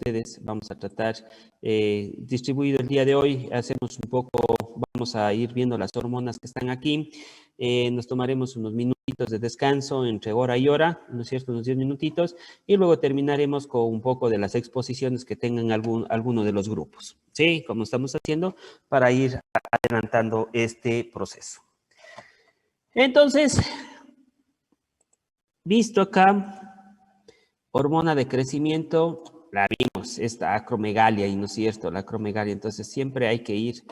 ustedes. Vamos a tratar distribuido el día de hoy. Hacemos un poco, vamos a ir viendo las hormonas que están aquí. Nos tomaremos unos minutitos de descanso entre hora y hora, ¿no es cierto? Unos 10 minutitos. Y luego terminaremos con un poco de las exposiciones que tengan alguno de los grupos. ¿Sí? Como estamos haciendo para ir adelantando este proceso. Entonces, visto acá, hormona de crecimiento, la vimos, esta acromegalia, y no es cierto, la acromegalia, entonces siempre hay que ir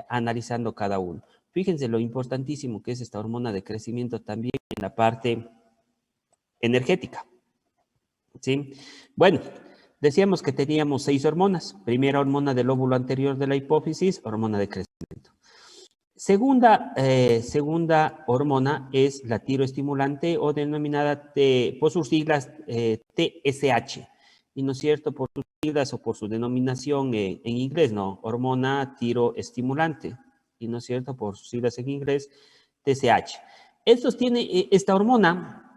analizando cada uno. Fíjense lo importantísimo que es esta hormona de crecimiento también en la parte energética, ¿sí? Bueno, decíamos que teníamos 6 hormonas. Primera hormona del óvulo anterior de la hipófisis, hormona de crecimiento. Segunda hormona es la tiroestimulante o denominada por sus siglas TSH. Y no es cierto, por sus siglas o por su denominación en inglés, no, hormona tiroestimulante. Y no es cierto, por sus siglas en inglés, TSH. Esta hormona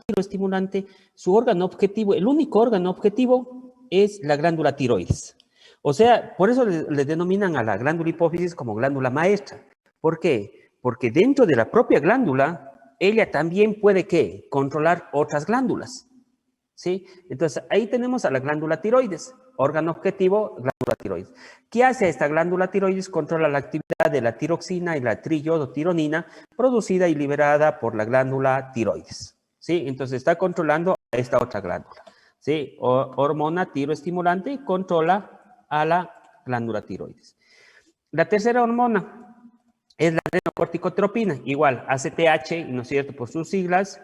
tiroestimulante, su órgano objetivo, el único órgano objetivo es la glándula tiroides. O sea, por eso le denominan a la glándula hipófisis como glándula maestra. ¿Por qué? Porque dentro de la propia glándula, ella también puede, ¿qué? Controlar otras glándulas, ¿sí? Entonces, ahí tenemos a la glándula tiroides, órgano objetivo, glándula tiroides. ¿Qué hace esta glándula tiroides? Controla la actividad de la tiroxina y la triiodotironina producida y liberada por la glándula tiroides, ¿sí? Entonces, está controlando a esta otra glándula, ¿sí? Hormona tiroestimulante controla a la glándula tiroides. La tercera hormona es la adrenocorticotropina, igual, ACTH, ¿no es cierto?, por sus siglas.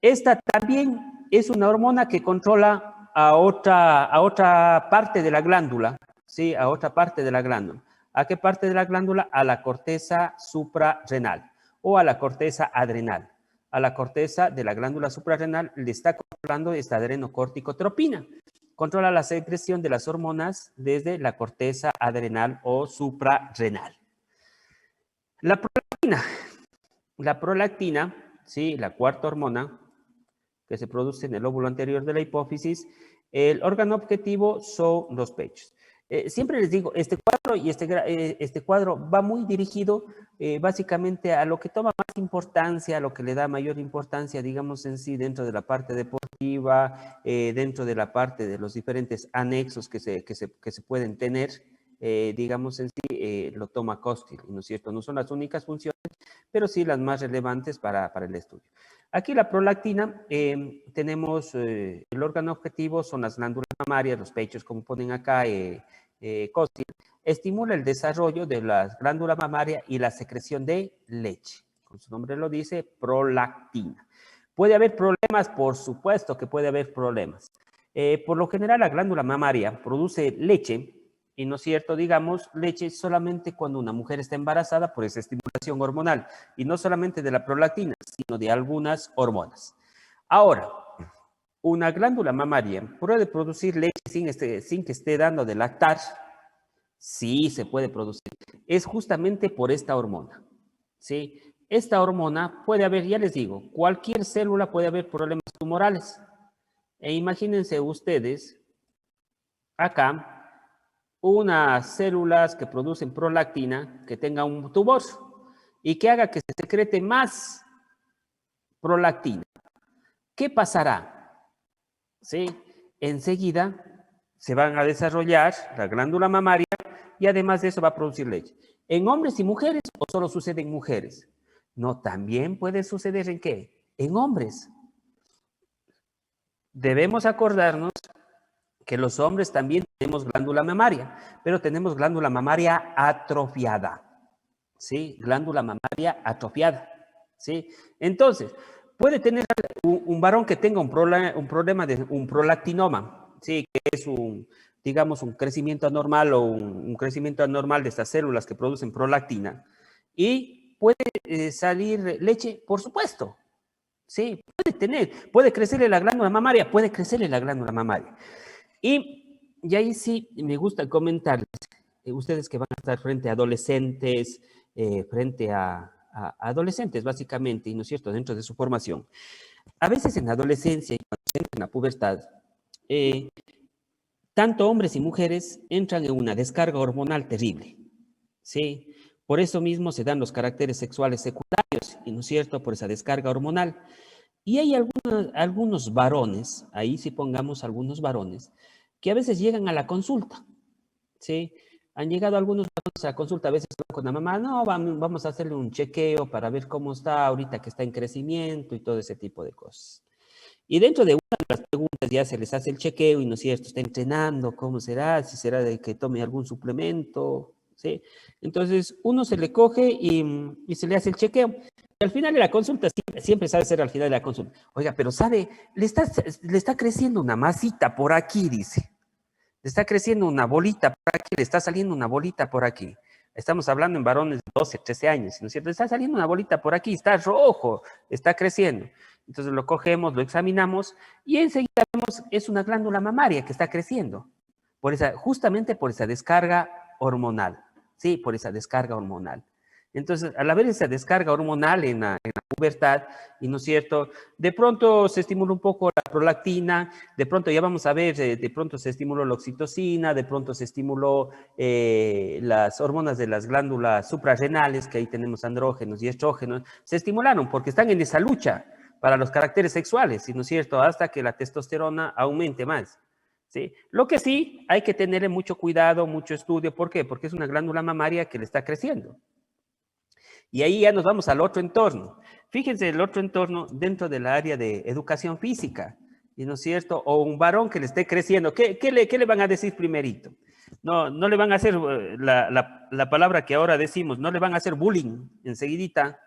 Esta también es una hormona que controla a otra parte de la glándula, ¿sí? A otra parte de la glándula. ¿A qué parte de la glándula? A la corteza suprarrenal o a la corteza adrenal. A la corteza de la glándula suprarrenal le está controlando esta adrenocorticotropina. Controla la secreción de las hormonas desde la corteza adrenal o suprarrenal. La prolactina, ¿sí? La cuarta hormona que se produce en el óvulo anterior de la hipófisis, el órgano objetivo son los pechos. Siempre les digo, este cuadro va muy dirigido básicamente a lo que toma más importancia, a lo que le da mayor importancia, digamos en sí, dentro de la parte deportiva, dentro de la parte de los diferentes anexos que se pueden tener, digamos en sí, lo toma Costil, ¿no es cierto? No son las únicas funciones, pero sí las más relevantes para el estudio. Aquí la prolactina, tenemos el órgano objetivo, son las glándulas mamarias, los pechos, como ponen acá, Costil, estimula el desarrollo de la glándula mamaria y la secreción de leche. Con su nombre lo dice, prolactina. ¿Puede haber problemas? Por supuesto que puede haber problemas. Por lo general, la glándula mamaria produce leche, y no es cierto, digamos, leche solamente cuando una mujer está embarazada por esa estimulación hormonal, y no solamente de la prolactina, sino de algunas hormonas. Ahora, una glándula mamaria puede producir leche sin que esté dando de lactar. Sí, se puede producir. Es justamente por esta hormona, ¿sí? Esta hormona puede haber, ya les digo, cualquier célula puede haber problemas tumorales. E imagínense ustedes, acá, unas células que producen prolactina que tenga un tumor y que haga que se secrete más prolactina. ¿Qué pasará? ¿Sí? Enseguida se van a desarrollar la glándula mamaria y además de eso va a producir leche. ¿En hombres y mujeres o solo sucede en mujeres? No, también puede suceder ¿en qué? En hombres. Debemos acordarnos que los hombres también tenemos glándula mamaria, pero tenemos glándula mamaria atrofiada, ¿sí? Glándula mamaria atrofiada, ¿sí? Entonces, puede tener un varón que tenga un problema de un prolactinoma, ¿sí? Que es digamos, un crecimiento anormal o un crecimiento anormal de estas células que producen prolactina. Y puede salir leche, por supuesto, ¿sí? Puede crecerle la glándula mamaria, puede crecerle la glándula mamaria. Y ahí sí me gusta comentarles, ustedes que van a estar frente a adolescentes, frente a adolescentes básicamente, ¿no es cierto?, dentro de su formación. A veces en la adolescencia y cuando se entra en la pubertad, tanto hombres y mujeres entran en una descarga hormonal terrible, ¿sí? Por eso mismo se dan los caracteres sexuales secundarios, y ¿no es cierto?, por esa descarga hormonal. Y hay algunos varones, ahí sí pongamos algunos varones, que a veces llegan a la consulta, ¿sí? Han llegado algunos varones a la consulta, a veces con la mamá, no, vamos a hacerle un chequeo para ver cómo está ahorita que está en crecimiento y todo ese tipo de cosas. Y dentro de una de las preguntas ya se les hace el chequeo y no es cierto, está entrenando, ¿cómo será? Si será de que tome algún suplemento, ¿sí? Entonces uno se le coge y se le hace el chequeo. Y al final de la consulta, siempre sabe ser al final de la consulta. Oiga, pero sabe, le está creciendo una masita por aquí, dice. Le está creciendo una bolita por aquí, le está saliendo una bolita por aquí. Estamos hablando en varones de 12, 13 años, ¿no es cierto? Está saliendo una bolita por aquí, está rojo, está creciendo. Entonces lo cogemos, lo examinamos y enseguida vemos, es una glándula mamaria que está creciendo, justamente por esa descarga hormonal, ¿sí? Por esa descarga hormonal. Entonces, al haber esa descarga hormonal en la pubertad, y no es cierto, de pronto se estimula un poco la prolactina, de pronto ya vamos a ver, de pronto se estimuló la oxitocina, de pronto se estimuló las hormonas de las glándulas suprarrenales, que ahí tenemos andrógenos y estrógenos, se estimularon porque están en esa lucha para los caracteres sexuales, ¿no es cierto? Hasta que la testosterona aumente más. ¿Sí? Lo que sí, hay que tenerle mucho cuidado, mucho estudio. ¿Por qué? Porque es una glándula mamaria que le está creciendo. Y ahí ya nos vamos al otro entorno. Fíjense el otro entorno dentro del área de educación física, ¿y no es cierto? O un varón que le esté creciendo. ¿Qué le van a decir primerito? No le van a hacer la palabra que ahora decimos, no le van a hacer bullying enseguidita.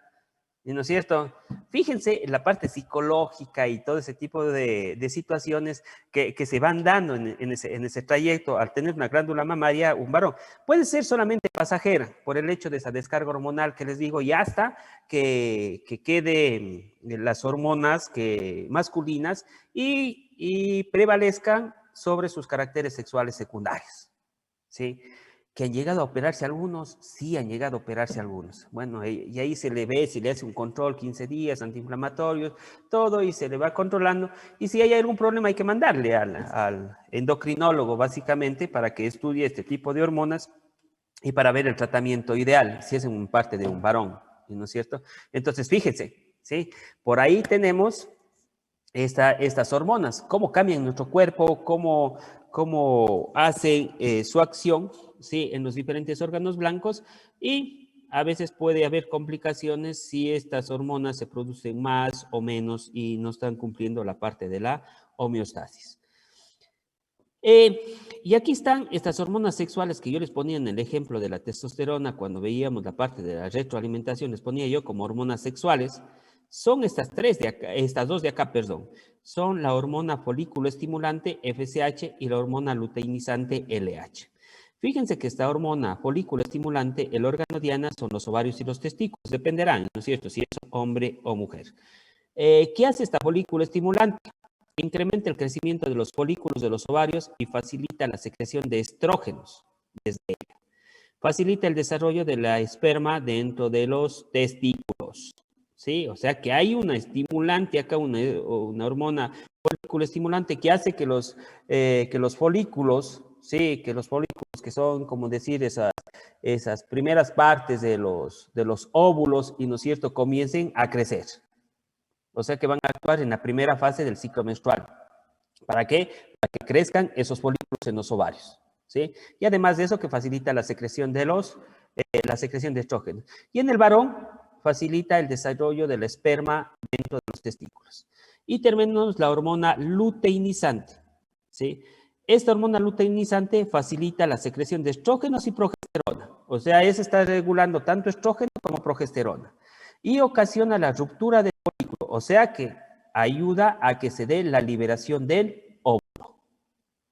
¿No es cierto? Fíjense en la parte psicológica y todo ese tipo de situaciones que se van dando en ese trayecto al tener una glándula mamaria, un varón. Puede ser solamente pasajera por el hecho de esa descarga hormonal que les digo y hasta que quede las hormonas masculinas y prevalezcan sobre sus caracteres sexuales secundarios. ¿Sí? Que han llegado a operarse algunos, sí han llegado a operarse algunos. Bueno, y ahí se le ve, se le hace un control 15 días, antiinflamatorios, todo, y se le va controlando. Y si hay algún problema hay que mandarle al endocrinólogo, básicamente, para que estudie este tipo de hormonas y para ver el tratamiento ideal, si es en parte de un varón, ¿no es cierto? Entonces, fíjense, ¿sí? Por ahí tenemos estas hormonas, cómo cambian nuestro cuerpo, cómo hacen su acción, ¿sí? En los diferentes órganos blancos y a veces puede haber complicaciones si estas hormonas se producen más o menos y no están cumpliendo la parte de la homeostasis. Y aquí están estas hormonas sexuales que yo les ponía en el ejemplo de la testosterona, cuando veíamos la parte de la retroalimentación, les ponía yo como hormonas sexuales. Son estas dos de acá, perdón. Son la hormona folículo estimulante, FSH, y la hormona luteinizante, LH. Fíjense que esta hormona folículo estimulante, el órgano diana son los ovarios y los testículos, dependerán, ¿no es cierto?, si es hombre o mujer. ¿Qué hace esta folículo estimulante? Incrementa el crecimiento de los folículos de los ovarios y facilita la secreción de estrógenos desde ella. Facilita el desarrollo de la esperma dentro de los testículos. ¿Sí? O sea que hay una estimulante acá, una hormona folículo estimulante que hace que los folículos, sí, que los folículos que son, como decir, esas primeras partes de los óvulos, y no es cierto, comiencen a crecer. O sea que van a actuar en la primera fase del ciclo menstrual. ¿Para qué? Para que crezcan esos folículos en los ovarios. ¿Sí? Y además de eso, que facilita la secreción de estrógenos. Y en el varón, facilita el desarrollo del esperma dentro de los testículos. Y terminamos la hormona luteinizante. ¿Sí? Esta hormona luteinizante facilita la secreción de estrógenos y progesterona. O sea, esa está regulando tanto estrógeno como progesterona. Y ocasiona la ruptura del folículo. O sea que ayuda a que se dé la liberación del óvulo.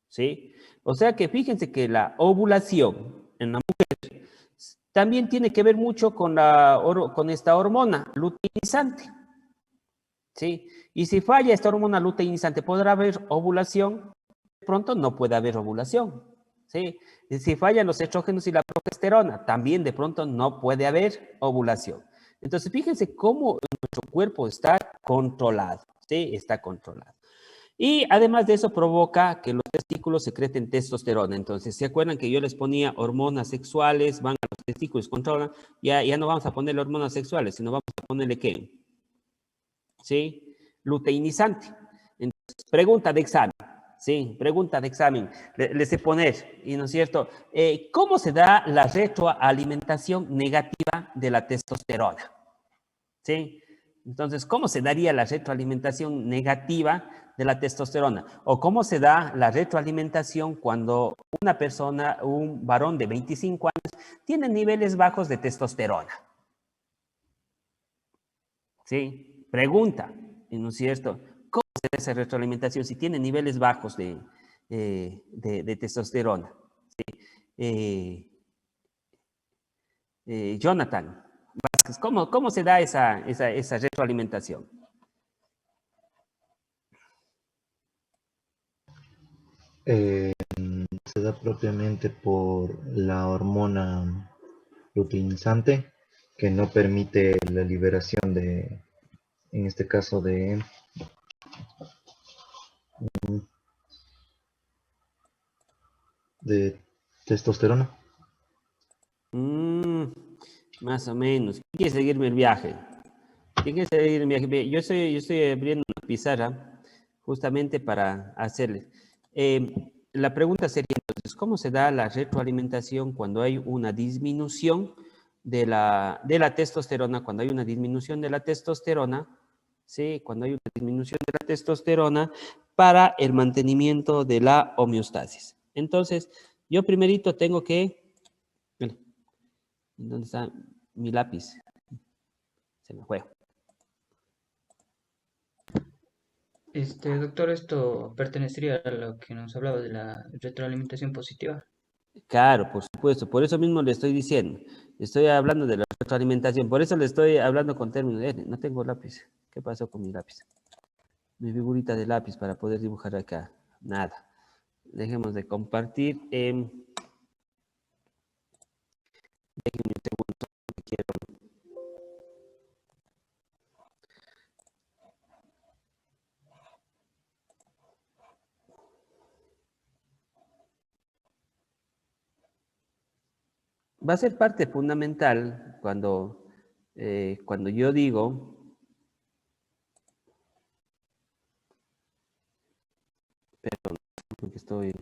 ¿Sí? O sea que fíjense que la ovulación en la mujer también tiene que ver mucho con esta hormona luteinizante. ¿Sí? Y si falla esta hormona luteinizante, ¿podrá haber ovulación? De pronto no puede haber ovulación. ¿Sí? Y si fallan los estrógenos y la progesterona, también de pronto no puede haber ovulación. Entonces, fíjense cómo nuestro cuerpo está controlado. ¿Sí? Está controlado. Y además de eso provoca que los testículos secreten testosterona. Entonces, ¿se acuerdan que yo les ponía hormonas sexuales, van a los testículos, controlan? Ya no vamos a ponerle hormonas sexuales, sino vamos a ponerle ¿qué? ¿Sí? Luteinizante. Entonces, pregunta de examen. Sí, pregunta de examen. Les sé poner, ¿y no es cierto? ¿Cómo se da la retroalimentación negativa de la testosterona? ¿Sí? Entonces, ¿cómo se daría la retroalimentación negativa de la testosterona? ¿O cómo se da la retroalimentación cuando una persona, un varón de 25 años, tiene niveles bajos de testosterona? ¿Sí? Pregunta, ¿no es cierto? ¿Cómo se da esa retroalimentación si tiene niveles bajos de testosterona? ¿Sí? Eh, Jonathan Vázquez, ¿cómo se da esa retroalimentación? Eh, Se da propiamente por la hormona luteinizante que no permite la liberación de, en este caso, de testosterona. Más o menos. ¿Quién quiere seguirme el viaje? ¿Quién quiere seguir el viaje? Ve, yo estoy abriendo una pizarra justamente para hacerle. La pregunta sería entonces, ¿cómo se da la retroalimentación cuando hay una disminución de la testosterona? Cuando hay una disminución de la testosterona, ¿sí? Cuando hay una disminución de la testosterona para el mantenimiento de la homeostasis. Entonces, yo primerito tengo que... ¿Dónde está mi lápiz? Se me fue. Doctor, esto pertenecería a lo que nos hablaba de la retroalimentación positiva. Claro, por supuesto. Por eso mismo le estoy diciendo. Estoy hablando de la retroalimentación. Por eso le estoy hablando con términos. No tengo lápiz. ¿Qué pasó con mi lápiz? Mi figurita de lápiz para poder dibujar acá. Nada. Dejemos de compartir. Déjenme un segundo. Quiero. Va a ser parte fundamental cuando yo digo, perdón, porque estoy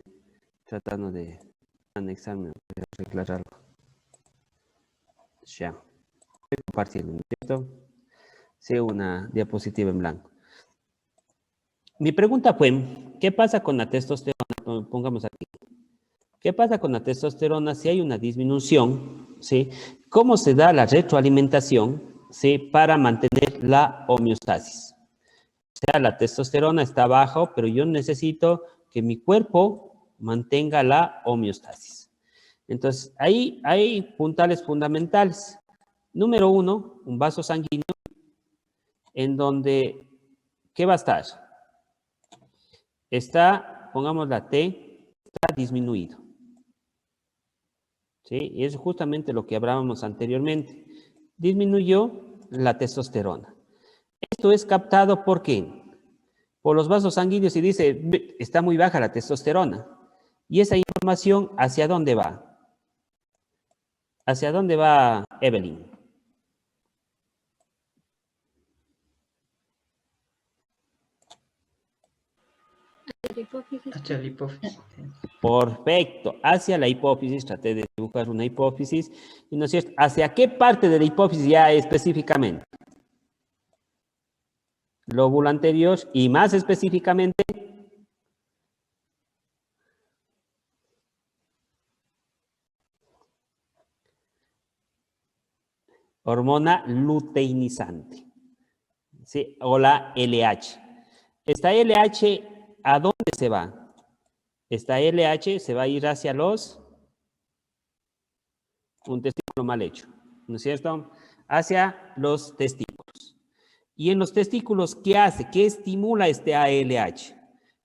tratando de anexarme, voy a arreglar algo. Ya, estoy compartiendo, ¿no es cierto? Sí, una diapositiva en blanco. Mi pregunta fue, ¿qué pasa con la testosterona? Pongamos aquí. ¿Qué pasa con la testosterona si hay una disminución? ¿Sí? ¿Cómo se da la retroalimentación? ¿Sí? Para mantener la homeostasis. O sea, la testosterona está baja, pero yo necesito que mi cuerpo mantenga la homeostasis. Entonces, ahí hay puntales fundamentales. Número 1, un vaso sanguíneo en donde, ¿qué va a estar? Está, pongamos la T, está disminuido. ¿Sí? Y es justamente lo que hablábamos anteriormente. Disminuyó la testosterona. Esto es captado ¿por qué? Por los vasos sanguíneos y dice, está muy baja la testosterona. ¿Y esa información hacia dónde va? ¿Hacia dónde va Evelyn? Hacia la hipófisis. Perfecto, hacia la hipófisis, traté de dibujar una hipófisis, y no es cierto, ¿hacia qué parte de la hipófisis ya específicamente? Lóbulo anterior y más específicamente, hormona luteinizante, ¿sí? O la LH. Esta LH, ¿a dónde se va? Esta LH se va a ir hacia un testículo mal hecho, ¿no es cierto? Hacia los testículos. Y en los testículos, ¿qué hace? ¿Qué estimula este ALH?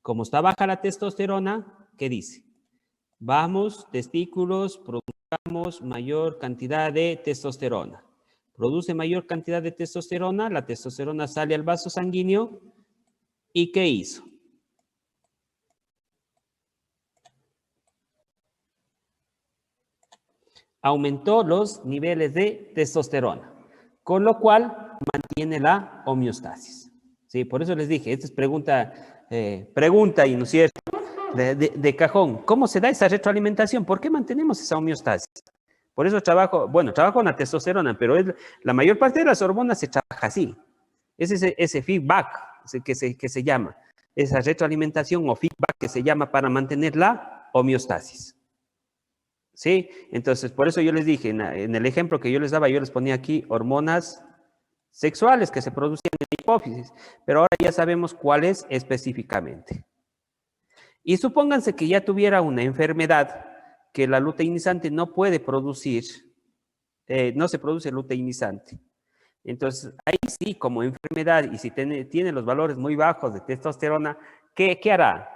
Como está baja la testosterona, ¿qué dice? Vamos, testículos, produzcamos mayor cantidad de testosterona. Produce mayor cantidad de testosterona, la testosterona sale al vaso sanguíneo, ¿y qué hizo? aumentó los niveles de testosterona, con lo cual mantiene la homeostasis. ¿Sí? Por eso les dije, esta es pregunta, y no es cierto, de cajón. ¿Cómo se da esa retroalimentación? ¿Por qué mantenemos esa homeostasis? Por eso trabajo con la testosterona, pero la mayor parte de las hormonas se trabaja así. Es ese feedback que se llama, esa retroalimentación o feedback que se llama para mantener la homeostasis. ¿Sí? Entonces, por eso yo les dije, en el ejemplo que yo les daba, yo les ponía aquí hormonas sexuales que se producen en la hipófisis, pero ahora ya sabemos cuáles específicamente. Y supónganse que ya tuviera una enfermedad que la luteinizante no puede producir, no se produce luteinizante. Entonces, ahí sí, como enfermedad, y si tiene los valores muy bajos de testosterona, ¿qué hará?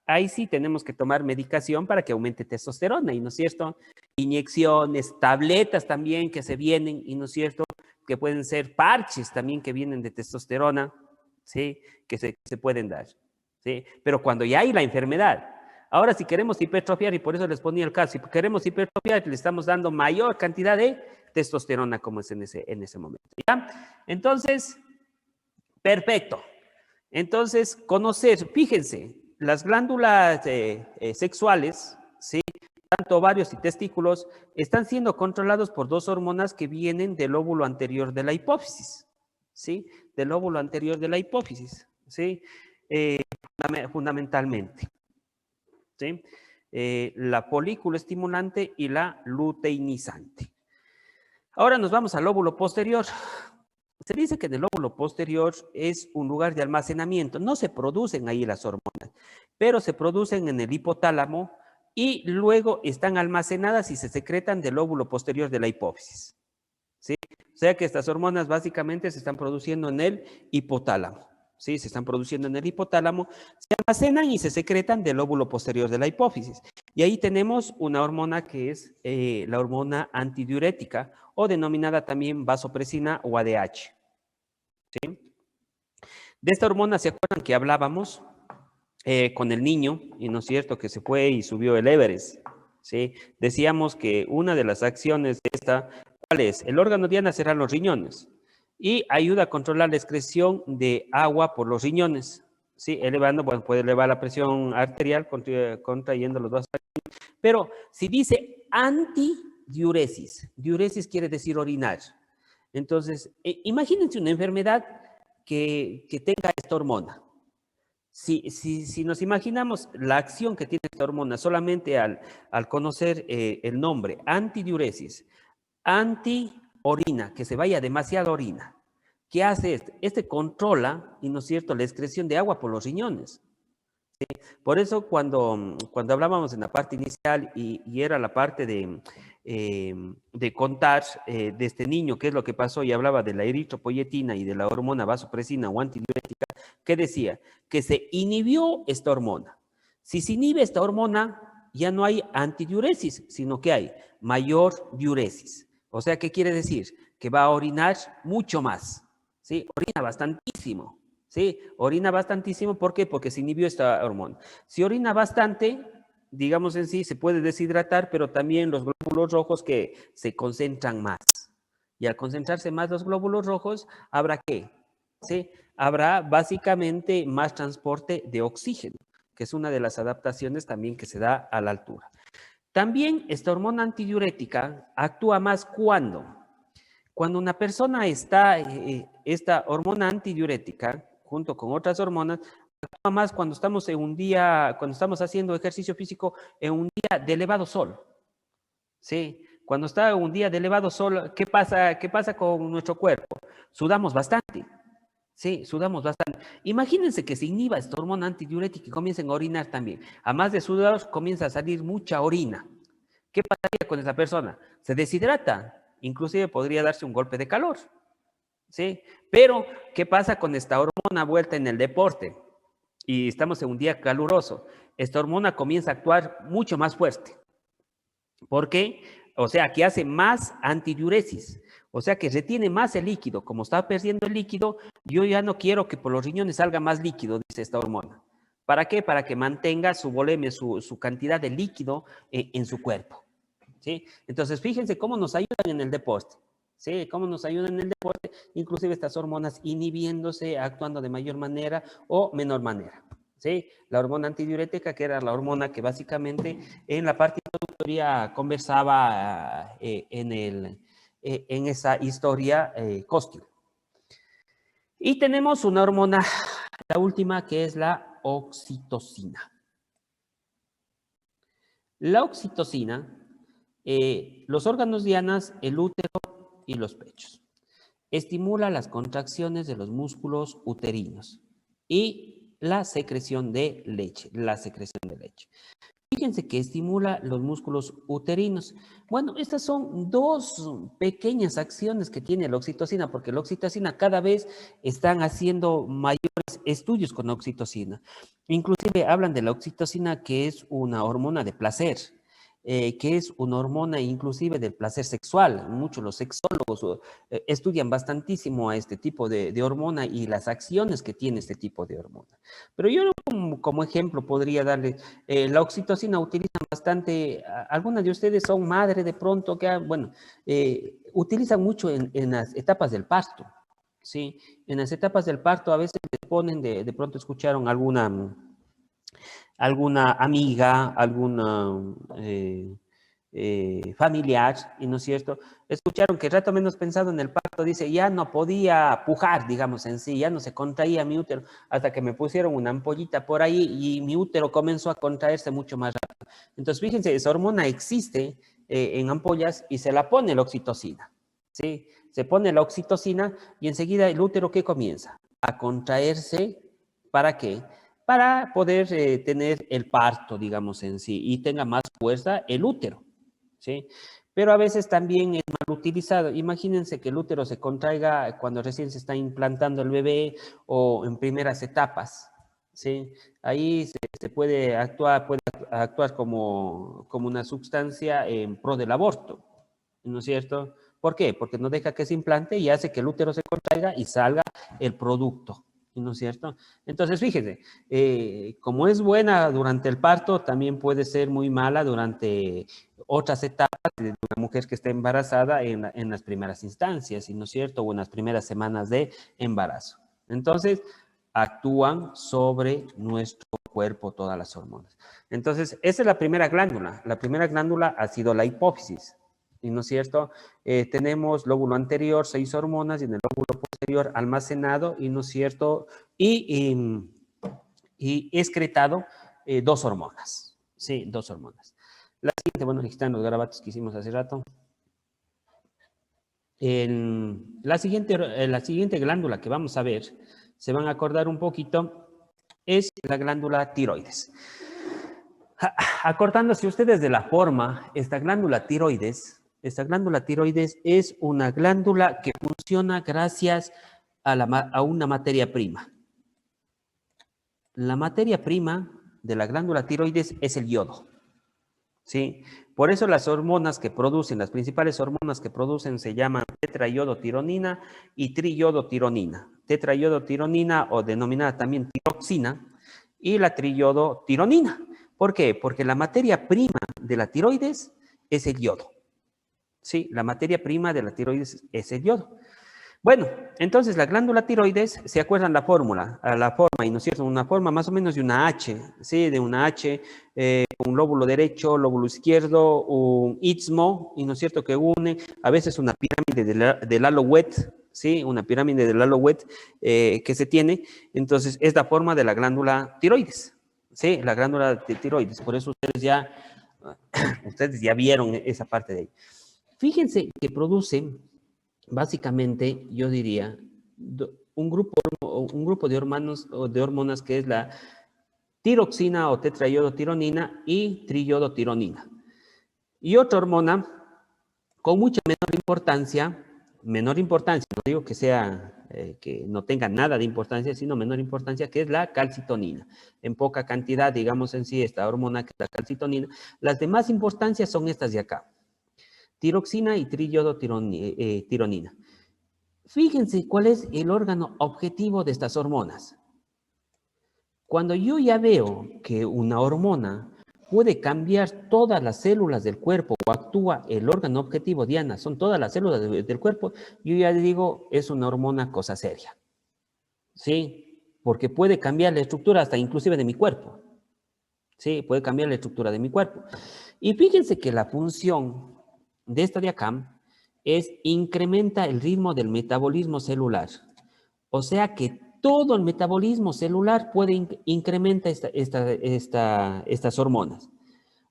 Ahí sí tenemos que tomar medicación para que aumente testosterona, ¿y no es cierto? Inyecciones, tabletas también que se vienen, ¿y no es cierto? Que pueden ser parches también que vienen de testosterona, ¿sí? Que se pueden dar, ¿sí? Pero cuando ya hay la enfermedad. Ahora, si queremos hipertrofiar, y por eso les ponía el caso, si queremos hipertrofiar, le estamos dando mayor cantidad de testosterona como es en ese momento, ¿ya? Entonces, perfecto. Entonces, fíjense, las glándulas sexuales, ¿sí? Tanto ovarios y testículos, están siendo controlados por dos hormonas que vienen del óvulo anterior de la hipófisis, ¿sí? Del óvulo anterior de la hipófisis, ¿sí? Fundamentalmente, ¿sí? La folículo estimulante y la luteinizante. Ahora nos vamos al lóbulo posterior. Se dice que en el lóbulo posterior es un lugar de almacenamiento. No se producen ahí las hormonas, pero se producen en el hipotálamo y luego están almacenadas y se secretan del lóbulo posterior de la hipófisis. ¿Sí? O sea que estas hormonas básicamente se están produciendo en el hipotálamo. ¿Sí? Se están produciendo en el hipotálamo, se almacenan y se secretan del lóbulo posterior de la hipófisis. Y ahí tenemos una hormona que es la hormona antidiurética o denominada también vasopresina o ADH. ¿Sí? De esta hormona, ¿se acuerdan que hablábamos con el niño? Y no es cierto que se fue y subió el Everest. ¿Sí? Decíamos que una de las acciones de esta, ¿cuál es? El órgano diana serán los riñones y ayuda a controlar la excreción de agua por los riñones. ¿Sí? Elevando, bueno, puede elevar la presión arterial contrayendo los vasos. Pero si dice antidiuresis, diuresis quiere decir orinar. Entonces, imagínense una enfermedad que tenga esta hormona. Si nos imaginamos la acción que tiene esta hormona solamente al conocer el nombre, antidiuresis, anti-orina, que se vaya demasiada orina. ¿Qué hace este? Este controla, y no es cierto, la excreción de agua por los riñones. ¿Sí? Por eso cuando hablábamos en la parte inicial y era la parte de contar de este niño qué es lo que pasó y hablaba de la eritropoyetina y de la hormona vasopresina o antidiurética, ¿qué decía? Que se inhibió esta hormona. Si se inhibe esta hormona, ya no hay antidiuresis, sino que hay mayor diuresis. O sea, ¿qué quiere decir? Que va a orinar mucho más, ¿sí? Orina bastantísimo, ¿sí? Orina bastantísimo, ¿por qué? Porque se inhibió esta hormona. Si orina bastante, digamos en sí, se puede deshidratar, pero también los glóbulos rojos que se concentran más. Y al concentrarse más los glóbulos rojos, ¿habrá qué? ¿Sí? Habrá básicamente más transporte de oxígeno, que es una de las adaptaciones también que se da a la altura. También esta hormona antidiurética actúa más cuando una persona está, esta hormona antidiurética, junto con otras hormonas, actúa más cuando estamos cuando estamos haciendo ejercicio físico en un día de elevado sol. ¿Sí? Cuando está un día de elevado sol, ¿qué pasa con nuestro cuerpo? Sudamos bastante. Sí, sudamos bastante. Imagínense que se inhiba esta hormona antidiurética y comiencen a orinar también. Además de sudar, comienza a salir mucha orina. ¿Qué pasaría con esa persona? Se deshidrata, inclusive podría darse un golpe de calor. ¿Sí? Pero, ¿qué pasa con esta hormona vuelta en el deporte? Y estamos en un día caluroso. Esta hormona comienza a actuar mucho más fuerte. ¿Por qué? O sea, que hace más antidiuresis. O sea, que retiene más el líquido. Como está perdiendo el líquido, yo ya no quiero que por los riñones salga más líquido, dice esta hormona. ¿Para qué? Para que mantenga su volemia, su cantidad de líquido en su cuerpo. ¿sí? Entonces, fíjense cómo nos ayudan en el deporte, ¿sí? Cómo nos ayudan en el deporte, inclusive estas hormonas inhibiéndose, actuando de mayor manera o menor manera, ¿sí? La hormona antidiurética, que era la hormona que básicamente en la parte introductoria conversaba en esa historia Costil. Y tenemos una hormona, la última, que es la oxitocina. La oxitocina, los órganos dianas, el útero y los pechos. Estimula las contracciones de los músculos uterinos y la secreción de leche, Fíjense que estimula los músculos uterinos. Bueno, estas son dos pequeñas acciones que tiene la oxitocina, porque la oxitocina cada vez están haciendo mayores estudios con la oxitocina. Inclusive hablan de la oxitocina que es una hormona de placer, que es una hormona inclusive del placer sexual. Muchos los sexólogos estudian bastantísimo a este tipo de hormona y las acciones que tiene este tipo de hormona. Pero yo como ejemplo podría darle, la oxitocina utilizan bastante, algunas de ustedes son madre de pronto, utilizan mucho en las etapas del parto, ¿sí? En las etapas del parto a veces les ponen, de pronto escucharon alguna amiga, alguna familiar, y no es cierto, escucharon que rato menos pensado en el parto, dice, ya no podía pujar, digamos en sí, ya no se contraía mi útero, hasta que me pusieron una ampollita por ahí y mi útero comenzó a contraerse mucho más rápido. Entonces, fíjense, esa hormona existe en ampollas y se la pone la oxitocina, ¿sí? Se pone la oxitocina y enseguida el útero, ¿qué comienza? A contraerse, ¿para qué? Para poder tener el parto, digamos en sí, y tenga más fuerza el útero, ¿sí? Pero a veces también es mal utilizado. Imagínense que el útero se contraiga cuando recién se está implantando el bebé o en primeras etapas, ¿sí? Ahí se puede actuar como una sustancia en pro del aborto, ¿no es cierto? ¿Por qué? Porque no deja que se implante y hace que el útero se contraiga y salga el producto, ¿no es cierto? Entonces, fíjese, como es buena durante el parto, también puede ser muy mala durante otras etapas de una mujer que está embarazada en las primeras instancias, ¿no es cierto? O en las primeras semanas de embarazo. Entonces, actúan sobre nuestro cuerpo todas las hormonas. Entonces, esa es la primera glándula. La primera glándula ha sido la hipófisis, ¿no es cierto? Tenemos lóbulo anterior, 6 hormonas, y en el lóbulo posterior almacenado, ¿no es cierto? Y excretado 2 hormonas, ¿sí? 2 hormonas. La siguiente, bueno, aquí están los garabatos que hicimos hace rato. La siguiente glándula que vamos a ver, se van a acordar un poquito, es la glándula tiroides. Acordándose ustedes de la forma, esta glándula tiroides es una glándula que funciona gracias a una materia prima. La materia prima de la glándula tiroides es el yodo, ¿sí? Por eso las principales hormonas que producen se llaman tetraiodotironina y triiodotironina. Tetraiodotironina, o denominada también tiroxina, y la triiodotironina. ¿Por qué? Porque la materia prima de la tiroides es el yodo. Sí, la materia prima de la tiroides es el yodo. Bueno, entonces la glándula tiroides, ¿se acuerdan la forma, y no es cierto? Una forma más o menos de una H, ¿sí? De una H, un lóbulo derecho, lóbulo izquierdo, un istmo, y no es cierto, que une, a veces una pirámide del Alouette, ¿sí? Una pirámide del Alouette que se tiene. Entonces, es la forma de la glándula tiroides, ¿sí? La glándula tiroides, por eso ustedes ya vieron esa parte de ahí. Fíjense que produce, básicamente, yo diría, un grupo de hormonas que es la tiroxina o tetraiodotironina y triiodotironina. Y otra hormona con mucha menor importancia, no digo que sea, que no tenga nada de importancia, sino menor importancia, que es la calcitonina. En poca cantidad, digamos en sí, esta hormona que es la calcitonina. Las de más importancia son estas de acá: tiroxina y triiodotironina. Fíjense cuál es el órgano objetivo de estas hormonas. Cuando yo ya veo que una hormona puede cambiar todas las células del cuerpo o actúa el órgano objetivo, Diana, son todas las células del cuerpo, yo ya le digo, es una hormona cosa seria. ¿Sí? Porque puede cambiar la estructura hasta inclusive de mi cuerpo. ¿Sí? Puede cambiar la estructura de mi cuerpo. Y fíjense que la función de esta de acá es incrementa el ritmo del metabolismo celular. O sea que todo el metabolismo celular puede incrementa estas hormonas.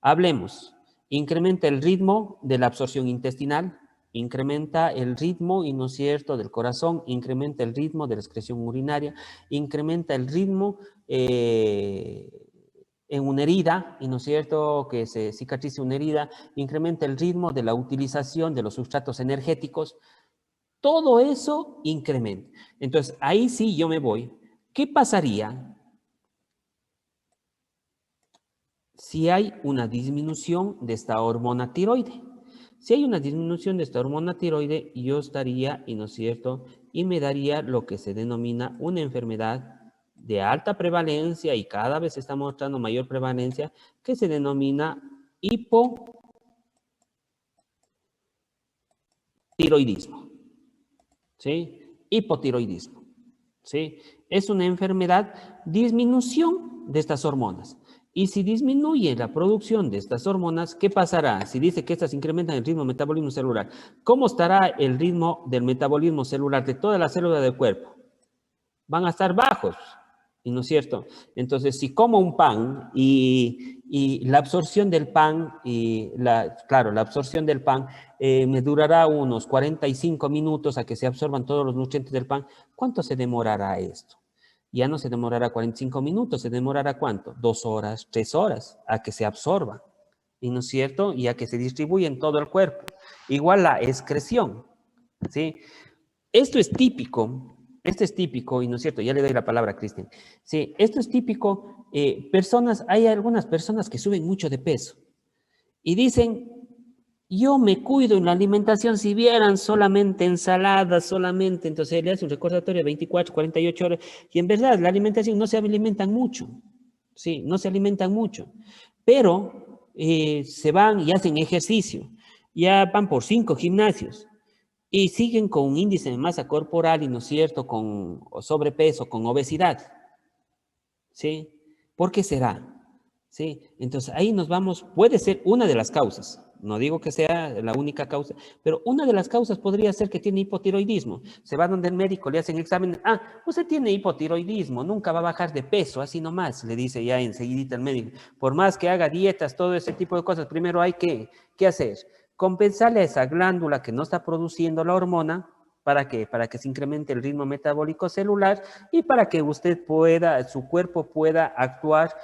Hablemos, incrementa el ritmo de la absorción intestinal, incrementa el ritmo, y no es cierto, del corazón, incrementa el ritmo de la excreción urinaria, incrementa el ritmo en una herida, y no es cierto, que se cicatrice una herida, incrementa el ritmo de la utilización de los sustratos energéticos, todo eso incrementa. Entonces, ahí sí yo me voy. ¿Qué pasaría si hay una disminución de esta hormona tiroide? Si hay una disminución de esta hormona tiroide, yo estaría, y no es cierto, y me daría lo que se denomina una enfermedad de alta prevalencia, y cada vez se está mostrando mayor prevalencia, que se denomina hipotiroidismo. ¿Sí? Hipotiroidismo. ¿Sí? Es una enfermedad, disminución de estas hormonas. Y si disminuye la producción de estas hormonas, ¿qué pasará? Si dice que estas incrementan el ritmo del metabolismo celular, ¿cómo estará el ritmo del metabolismo celular de todas las células del cuerpo? Van a estar bajos, ¿y no es cierto? Entonces, si como un pan y la absorción del pan, claro, la absorción del pan me durará unos 45 minutos a que se absorban todos los nutrientes del pan, ¿cuánto se demorará esto? Ya no se demorará 45 minutos, se demorará ¿cuánto? 2 horas, 3 horas a que se absorba, ¿y no es cierto? Y a que se distribuya en todo el cuerpo. Igual la excreción, ¿sí? Esto es típico, y no es cierto, ya le doy la palabra a Cristian. Sí, esto es típico, hay algunas personas que suben mucho de peso y dicen, yo me cuido en la alimentación, si vieran solamente ensaladas, solamente, entonces le hace un recordatorio de 24, 48 horas, y en verdad la alimentación no se alimentan mucho, sí, no se alimentan mucho, pero se van y hacen ejercicio, ya van por 5 gimnasios, y siguen con un índice de masa corporal, y no es cierto, con sobrepeso, con obesidad. ¿Sí? ¿Por qué será? ¿Sí? Entonces ahí nos vamos, puede ser una de las causas, no digo que sea la única causa, pero una de las causas podría ser que tiene hipotiroidismo. Se va donde el médico, le hacen examen, usted tiene hipotiroidismo, nunca va a bajar de peso, así nomás, le dice ya enseguidita el médico. Por más que haga dietas, todo ese tipo de cosas, primero hay que, ¿qué hacer? Compensarle a esa glándula que no está produciendo la hormona. ¿Para qué? Para que se incremente el ritmo metabólico celular y para que usted pueda, su cuerpo pueda actuar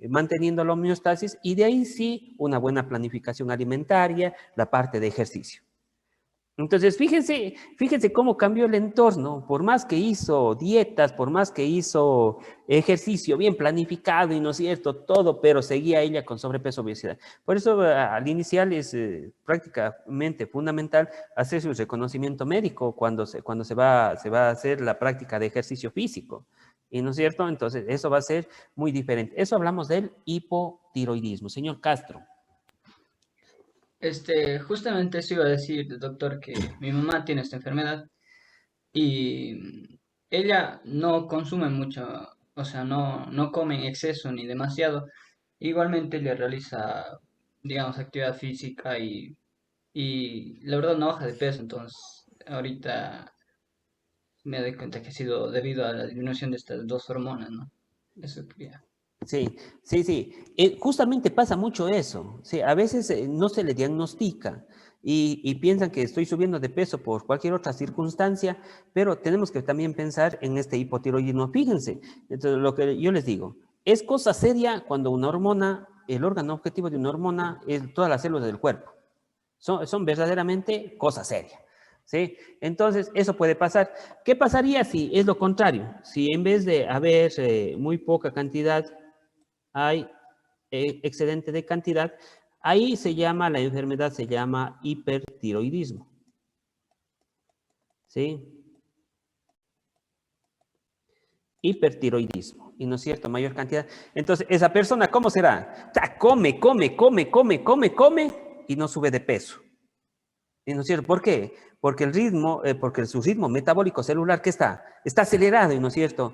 manteniendo la homeostasis, y de ahí sí una buena planificación alimentaria, la parte de ejercicio. Entonces, fíjense cómo cambió el entorno. Por más que hizo dietas, por más que hizo ejercicio bien planificado y no es cierto, todo, pero seguía ella con sobrepeso, obesidad. Por eso, al inicial es prácticamente fundamental hacer su reconocimiento médico cuando se va a hacer la práctica de ejercicio físico. ¿Y no es cierto? Entonces, eso va a ser muy diferente. Eso hablamos del hipotiroidismo. Señor Castro. Justamente eso iba a decir, doctor, que mi mamá tiene esta enfermedad y ella no consume mucho, o sea, no come en exceso ni demasiado. Igualmente le realiza, digamos, actividad física y la verdad no baja de peso, entonces ahorita me doy cuenta que ha sido debido a la disminución de estas dos hormonas, ¿no? Eso quería. Sí, sí, sí. Justamente pasa mucho eso. Sí, a veces no se le diagnostica y piensan que estoy subiendo de peso por cualquier otra circunstancia, pero tenemos que también pensar en este hipotiroidismo. Fíjense, entonces, lo que yo les digo, es cosa seria cuando una hormona, el órgano objetivo de una hormona es todas las células del cuerpo. Son verdaderamente cosa seria. ¿Sí? Entonces, eso puede pasar. ¿Qué pasaría si es lo contrario? Si en vez de haber muy poca cantidad, hay excedente de cantidad, ahí la enfermedad se llama hipertiroidismo. ¿Sí? Hipertiroidismo. y no es cierto, mayor cantidad. Entonces, esa persona, ¿cómo será? Come, y no sube de peso. ¿Y no es cierto? ¿Por qué? Porque el ritmo, porque su ritmo metabólico celular, ¿qué está? Está acelerado, ¿y no es cierto?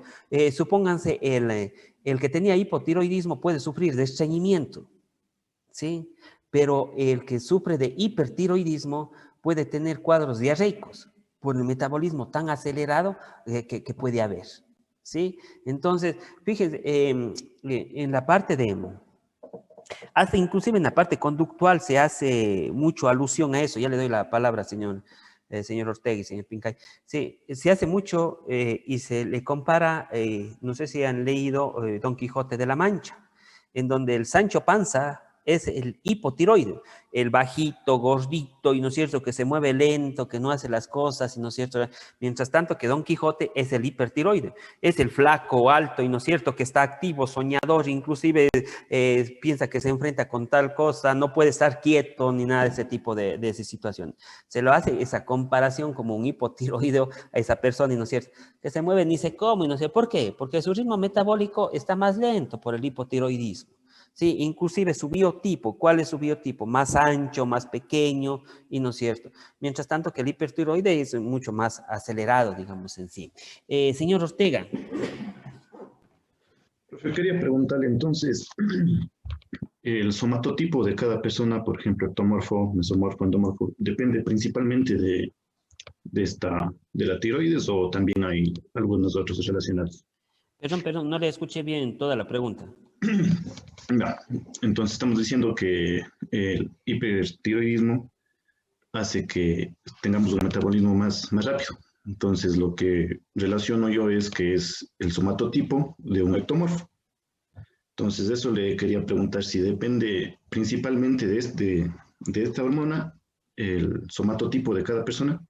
Supónganse, el que tenía hipotiroidismo puede sufrir de estreñimiento, ¿sí? Pero el que sufre de hipertiroidismo puede tener cuadros diarreicos por el metabolismo tan acelerado que puede haber, ¿sí? Entonces, fíjense, en la parte de... inclusive en la parte conductual se hace mucho alusión a eso. Ya le doy la palabra, señor Ortega y señor Pincay. Sí, se hace mucho y se le compara, no sé si han leído Don Quijote de la Mancha, en donde el Sancho Panza es el hipotiroide, el bajito, gordito, y no es cierto, que se mueve lento, que no hace las cosas, y no es cierto, mientras tanto que Don Quijote es el hipertiroide, es el flaco, alto, y no es cierto, que está activo, soñador, inclusive piensa que se enfrenta con tal cosa, no puede estar quieto, ni nada de ese tipo de esa situación. Se lo hace esa comparación como un hipotiroideo a esa persona, y no es cierto, que se mueve ni se come, y no sé por qué, porque su ritmo metabólico está más lento por el hipotiroidismo. Sí, inclusive su biotipo, ¿cuál es su biotipo? Más ancho, más pequeño, y no es cierto. Mientras tanto que el hipertiroide es mucho más acelerado, digamos, en sí. Señor Ortega. Profe, quería preguntarle entonces, el somatotipo de cada persona, por ejemplo, ectomorfo, mesomorfo, endomorfo, depende principalmente de la tiroides o también hay algunos otros relacionados. Perdón, no le escuché bien toda la pregunta. Ya, entonces estamos diciendo que el hipertiroidismo hace que tengamos un metabolismo más rápido. Entonces lo que relaciono yo es que es el somatotipo de un ectomorfo. Entonces eso le quería preguntar si depende principalmente de esta hormona, el somatotipo de cada persona.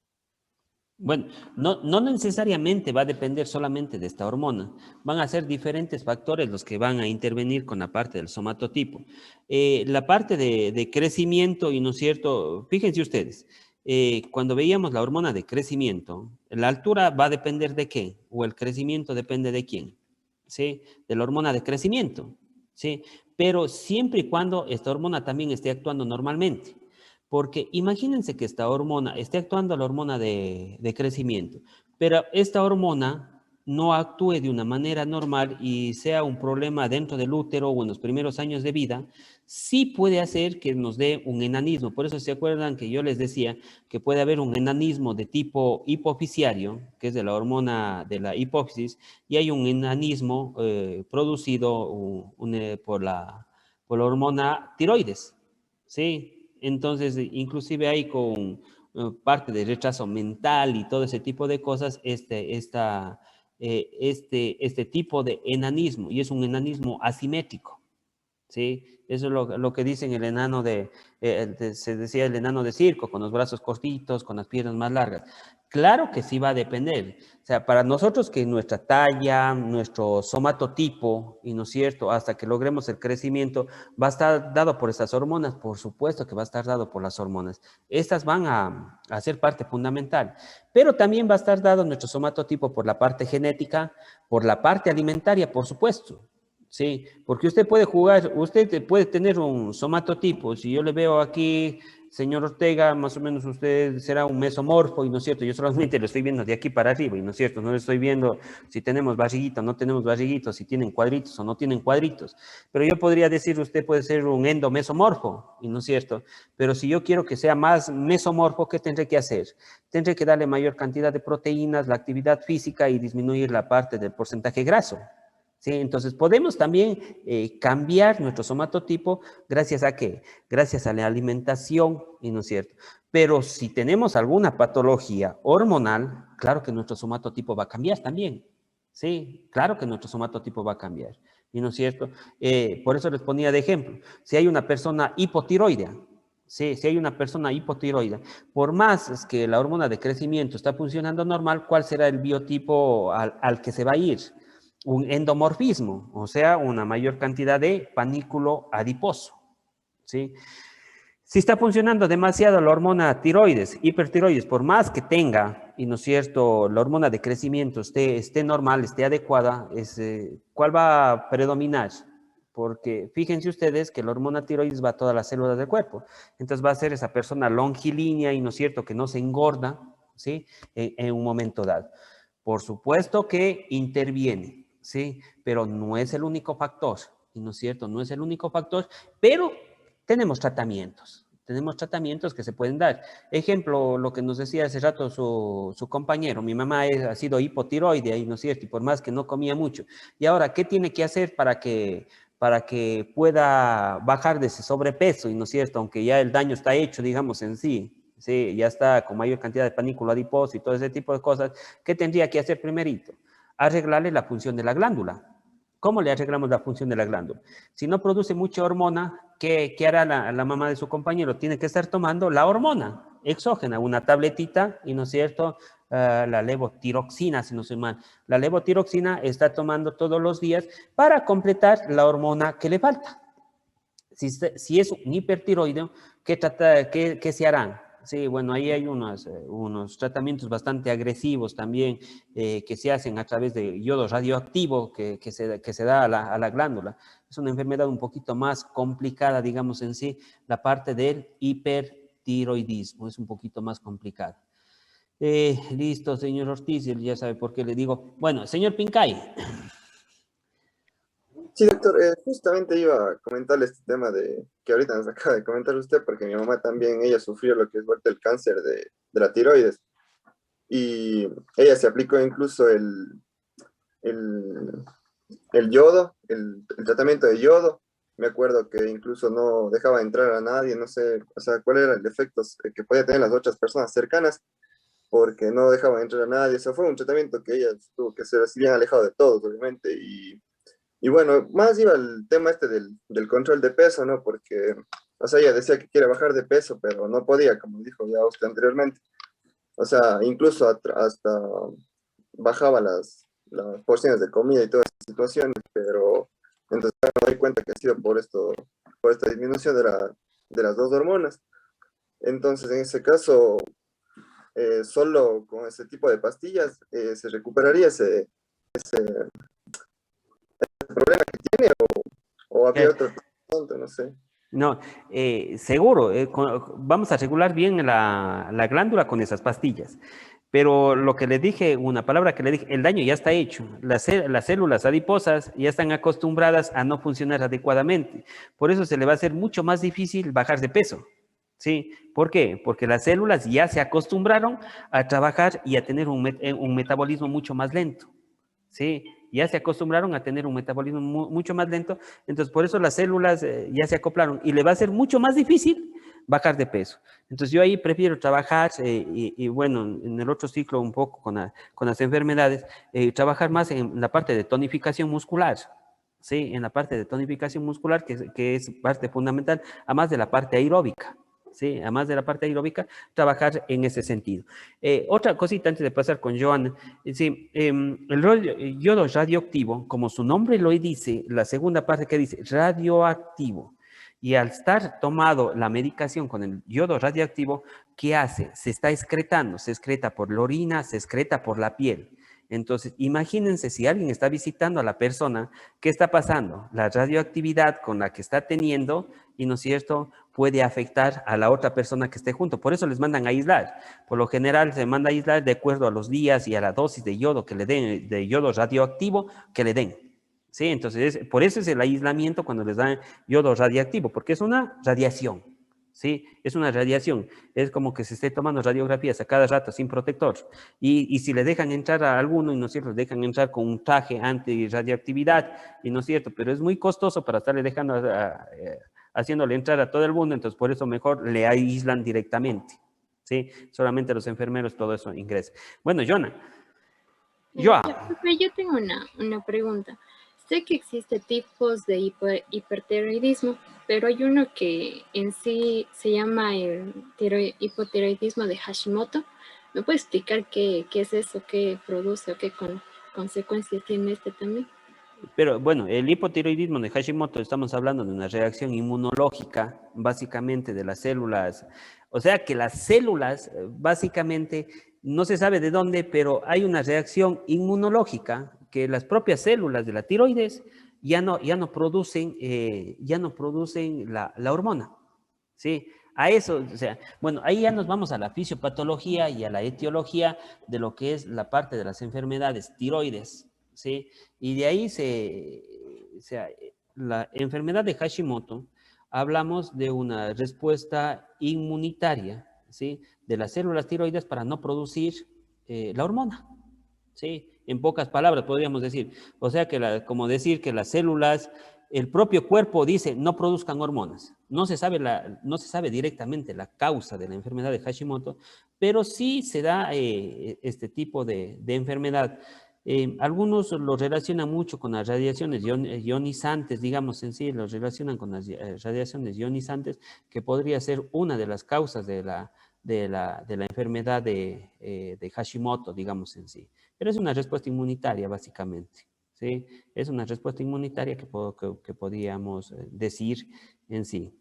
Bueno, no necesariamente va a depender solamente de esta hormona. Van a ser diferentes factores los que van a intervenir con la parte del somatotipo. La parte de crecimiento, y no es cierto, fíjense ustedes, cuando veíamos la hormona de crecimiento, la altura va a depender de qué, o el crecimiento depende de quién, ¿sí? De la hormona de crecimiento, ¿sí? Pero siempre y cuando esta hormona también esté actuando normalmente. Porque imagínense que esta hormona esté actuando la hormona de crecimiento, pero esta hormona no actúe de una manera normal y sea un problema dentro del útero o en los primeros años de vida, sí puede hacer que nos dé un enanismo. Por eso se acuerdan que yo les decía que puede haber un enanismo de tipo hipofisiario, que es de la hormona de la hipófisis, y hay un enanismo producido por la hormona tiroides, ¿sí? Entonces, inclusive hay con parte de retraso mental y todo ese tipo de cosas, este tipo de enanismo, y es un enanismo asimétrico, ¿sí? Eso es lo que dicen el enano se decía el enano de circo, con los brazos cortitos, con las piernas más largas. Claro que sí va a depender. O sea, para nosotros que nuestra talla, nuestro somatotipo, y no es cierto, hasta que logremos el crecimiento, va a estar dado por esas hormonas, por supuesto que va a estar dado por las hormonas. Estas van a ser parte fundamental, pero también va a estar dado nuestro somatotipo por la parte genética, por la parte alimentaria, por supuesto. Sí, porque usted puede jugar, usted puede tener un somatotipo. Si yo le veo aquí, señor Ortega, más o menos usted será un mesomorfo, y no es cierto, yo solamente lo estoy viendo de aquí para arriba, y no es cierto, no le estoy viendo si tenemos barriguita o no tenemos barriguitos, si tienen cuadritos o no tienen cuadritos. Pero yo podría decir, usted puede ser un endomesomorfo, y no es cierto. Pero si yo quiero que sea más mesomorfo, ¿qué tendré que hacer? Tendré que darle mayor cantidad de proteínas, la actividad física y disminuir la parte del porcentaje graso. ¿Sí? Entonces, podemos también cambiar nuestro somatotipo gracias a qué? Gracias a la alimentación, y no es cierto. Pero si tenemos alguna patología hormonal, claro que nuestro somatotipo va a cambiar también. Sí, claro que nuestro somatotipo va a cambiar, y no es cierto. Por eso les ponía de ejemplo, si hay una persona hipotiroidea, sí, si hay una persona hipotiroidea, por más que la hormona de crecimiento está funcionando normal, ¿cuál será el biotipo al que se va a ir? Un endomorfismo, o sea, una mayor cantidad de panículo adiposo, ¿sí? Si está funcionando demasiado la hormona tiroides, hipertiroides, por más que tenga y no es cierto, la hormona de crecimiento esté normal, esté adecuada, ¿cuál va a predominar? Porque fíjense ustedes que la hormona tiroides va a todas las células del cuerpo. Entonces va a ser esa persona longilínea y no es cierto que no se engorda, ¿sí? En un momento dado. Por supuesto que interviene, ¿sí? Pero no es el único factor. Y no es cierto, no es el único factor, pero tenemos tratamientos que se pueden dar. Ejemplo, lo que nos decía hace rato su compañero, mi mamá ha sido hipotiroidea y no es cierto, y por más que no comía mucho. Y ahora, ¿qué tiene que hacer para que pueda bajar de ese sobrepeso? Y no es cierto, aunque ya el daño está hecho, digamos, en sí, sí, ya está con mayor cantidad de panículo adiposo y todo ese tipo de cosas, ¿qué tendría que hacer primerito? Arreglarle la función de la glándula. ¿Cómo le arreglamos la función de la glándula? Si no produce mucha hormona, ¿qué hará la mamá de su compañero? Tiene que estar tomando la hormona exógena, una tabletita, y no es cierto, la levotiroxina, si no soy mal. La levotiroxina está tomando todos los días para completar la hormona que le falta. Si es un hipertiroideo, ¿qué se harán? Sí, bueno, ahí hay unos tratamientos bastante agresivos también que se hacen a través de yodo radioactivo que se da a la glándula. Es una enfermedad un poquito más complicada, digamos en sí, la parte del hipertiroidismo, es un poquito más complicada. Listo, señor Ortiz, él ya sabe por qué le digo. Bueno, señor Pincay. Sí, doctor, justamente iba a comentarle este tema de que ahorita nos acaba de comentar usted, porque mi mamá también, ella sufrió lo que es ahorita el cáncer de la tiroides, y ella se aplicó incluso el, el yodo, el tratamiento de yodo. Me acuerdo que incluso no dejaba entrar a nadie, no sé, o sea, cuál era el efecto que podía tener las otras personas cercanas, porque no dejaba entrar a nadie. Eso fue un tratamiento que ella tuvo que ser así bien alejado de todos, obviamente, y bueno, más iba el tema este del control de peso, ¿no? Porque, o sea, ella decía que quiere bajar de peso, pero no podía, como dijo ya usted anteriormente. O sea, incluso hasta bajaba las porciones de comida y todas esas situaciones, pero entonces me doy cuenta que ha sido por esta disminución de las dos hormonas. Entonces, en ese caso, solo con ese tipo de pastillas se recuperaría ese problema que tiene, o había otro punto, no sé. No, seguro, vamos a regular bien la glándula con esas pastillas. Pero lo que le dije, una palabra que le dije, el daño ya está hecho. Las células adiposas ya están acostumbradas a no funcionar adecuadamente. Por eso se le va a hacer mucho más difícil bajar de peso. ¿Sí? ¿Por qué? Porque las células ya se acostumbraron a trabajar y a tener un metabolismo mucho más lento. ¿Sí? Ya se acostumbraron a tener un metabolismo mucho más lento, entonces por eso las células ya se acoplaron y le va a ser mucho más difícil bajar de peso. Entonces yo ahí prefiero trabajar y bueno, en el otro ciclo un poco con las enfermedades, trabajar más en la parte de tonificación muscular, ¿sí? En la parte de tonificación muscular que es parte fundamental, además de la parte aeróbica. ¿Sí? Además de la parte aeróbica, trabajar en ese sentido. Otra cosita antes de pasar con Joan, sí, el yodo radioactivo, como su nombre lo dice, la segunda parte que dice radioactivo, y al estar tomado la medicación con el yodo radioactivo, ¿qué hace? Se está excretando, se excreta por la orina, se excreta por la piel. Entonces, imagínense si alguien está visitando a la persona, ¿qué está pasando? La radioactividad con la que está teniendo, y no es cierto, puede afectar a la otra persona que esté junto. Por eso les mandan a aislar. Por lo general se manda a aislar de acuerdo a los días y a la dosis de yodo que le den, de yodo radioactivo que le den. ¿Sí? Entonces, por eso es el aislamiento cuando les dan yodo radioactivo, porque es una radiación. ¿Sí? Es una radiación. Es como que se esté tomando radiografías a cada rato sin protector. Y si le dejan entrar a alguno, y no es cierto, le dejan entrar con un traje anti-radioactividad, y no es cierto, pero es muy costoso para estarle dejando haciéndole entrar a todo el mundo, entonces por eso mejor le aíslan directamente, ¿sí? Solamente los enfermeros, todo eso ingresa. Bueno, Joana. Yo tengo una pregunta. Sé que existen tipos de hipertiroidismo, pero hay uno que en sí se llama el hipotiroidismo de Hashimoto. ¿Me puede explicar qué es eso, qué produce o qué consecuencias tiene este también? Pero bueno, el hipotiroidismo de Hashimoto, estamos hablando de una reacción inmunológica, básicamente de las células. O sea que las células básicamente no se sabe de dónde, pero hay una reacción inmunológica que las propias células de la tiroides ya no producen la hormona, ¿sí? A eso, o sea, bueno, ahí ya nos vamos a la fisiopatología y a la etiología de lo que es la parte de las enfermedades tiroides, ¿sí? Y de ahí o sea, la enfermedad de Hashimoto, hablamos de una respuesta inmunitaria, ¿sí? De las células tiroides para no producir la hormona, ¿sí? En pocas palabras podríamos decir. O sea, como decir que las células, el propio cuerpo dice no produzcan hormonas. No se sabe directamente la causa de la enfermedad de Hashimoto, pero sí se da este tipo de enfermedad. Algunos lo relacionan mucho con las radiaciones ionizantes, digamos en sí, lo relacionan con las radiaciones ionizantes, que podría ser una de las causas de la enfermedad de Hashimoto, digamos en sí. Pero es una respuesta inmunitaria, básicamente, ¿sí? Es una respuesta inmunitaria que podríamos decir en sí.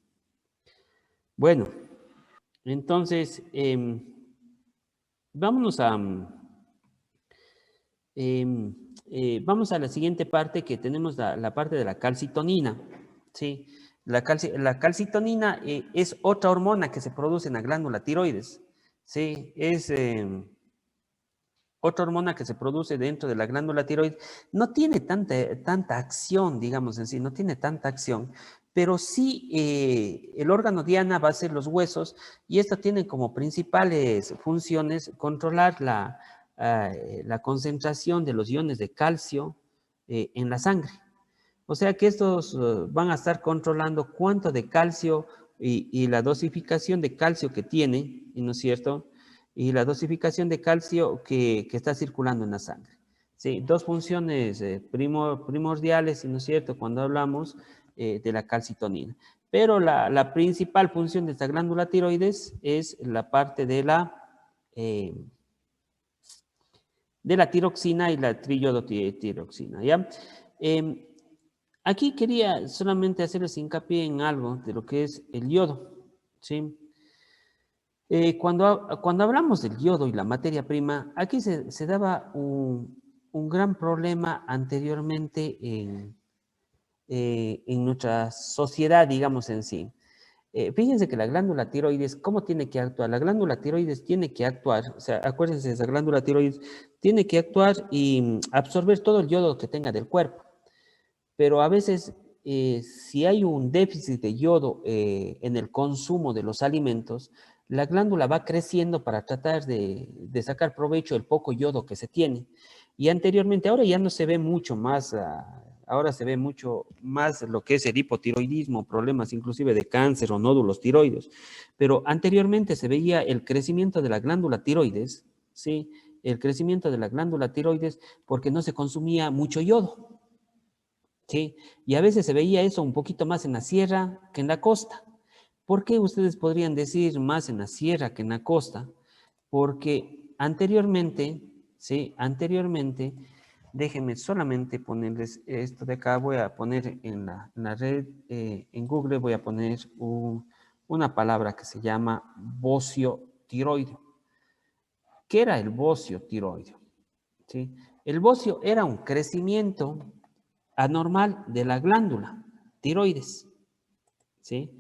Bueno, entonces, vámonos vamos a la siguiente parte, que tenemos la parte de la calcitonina, ¿sí? La calcitonina es otra hormona que se produce en la glándula tiroides, ¿sí? Es otra hormona que se produce dentro de la glándula tiroides. No tiene tanta acción, digamos en sí, no tiene tanta acción, pero sí el órgano diana va a ser los huesos, y esto tiene como principales funciones controlar la concentración de los iones de calcio en la sangre. O sea que estos van a estar controlando cuánto de calcio y la dosificación de calcio que tiene, ¿no es cierto? Y la dosificación de calcio que está circulando en la sangre. Sí, dos funciones primordiales, ¿no es cierto?, cuando hablamos de la calcitonina. Pero la principal función de esta glándula tiroides es la parte de la tiroxina y la triiodotiroxina, ¿ya? Aquí quería solamente hacerles hincapié en algo de lo que es el yodo, ¿sí? Cuando hablamos del yodo y la materia prima, aquí se daba un gran problema anteriormente en nuestra sociedad, digamos en sí. Fíjense que la glándula tiroides, ¿cómo tiene que actuar? La glándula tiroides tiene que actuar, o sea, acuérdense, esa glándula tiroides tiene que actuar y absorber todo el yodo que tenga del cuerpo. Pero a veces, si hay un déficit de yodo en el consumo de los alimentos, la glándula va creciendo para tratar de sacar provecho del poco yodo que se tiene. Y anteriormente, ahora ya no se ve mucho más, ahora se ve mucho más lo que es el hipotiroidismo, problemas inclusive de cáncer o nódulos tiroides. Pero anteriormente se veía el crecimiento de la glándula tiroides, ¿sí? El crecimiento de la glándula tiroides porque no se consumía mucho yodo. ¿Sí? Y a veces se veía eso un poquito más en la sierra que en la costa. ¿Por qué ustedes podrían decir más en la sierra que en la costa? Porque anteriormente, ¿sí? Anteriormente, déjenme solamente ponerles esto de acá, voy a poner en la red, en Google, voy a poner una palabra que se llama bocio tiroideo. ¿Qué era el bocio tiroideo? ¿Sí? El bocio era un crecimiento anormal de la glándula tiroides, ¿sí?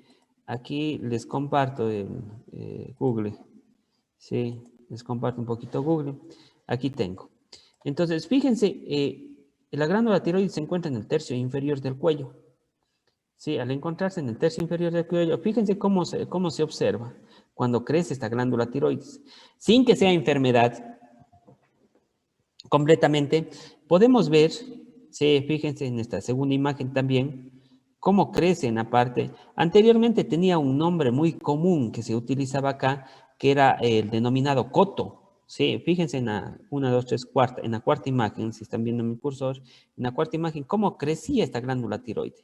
Aquí les comparto Google, ¿sí? Les comparto un poquito Google. Aquí tengo. Entonces, fíjense, la glándula tiroides se encuentra en el tercio inferior del cuello, ¿sí? Al encontrarse en el tercio inferior del cuello, fíjense cómo se observa cuando crece esta glándula tiroides. Sin que sea enfermedad, completamente, podemos ver, sí, fíjense en esta segunda imagen también, cómo crece en la parte. Anteriormente tenía un nombre muy común que se utilizaba acá, que era el denominado coto. Sí, fíjense en la 1, 2, 3, cuarta, en la cuarta imagen, si están viendo mi cursor, en la cuarta imagen, cómo crecía esta glándula tiroide.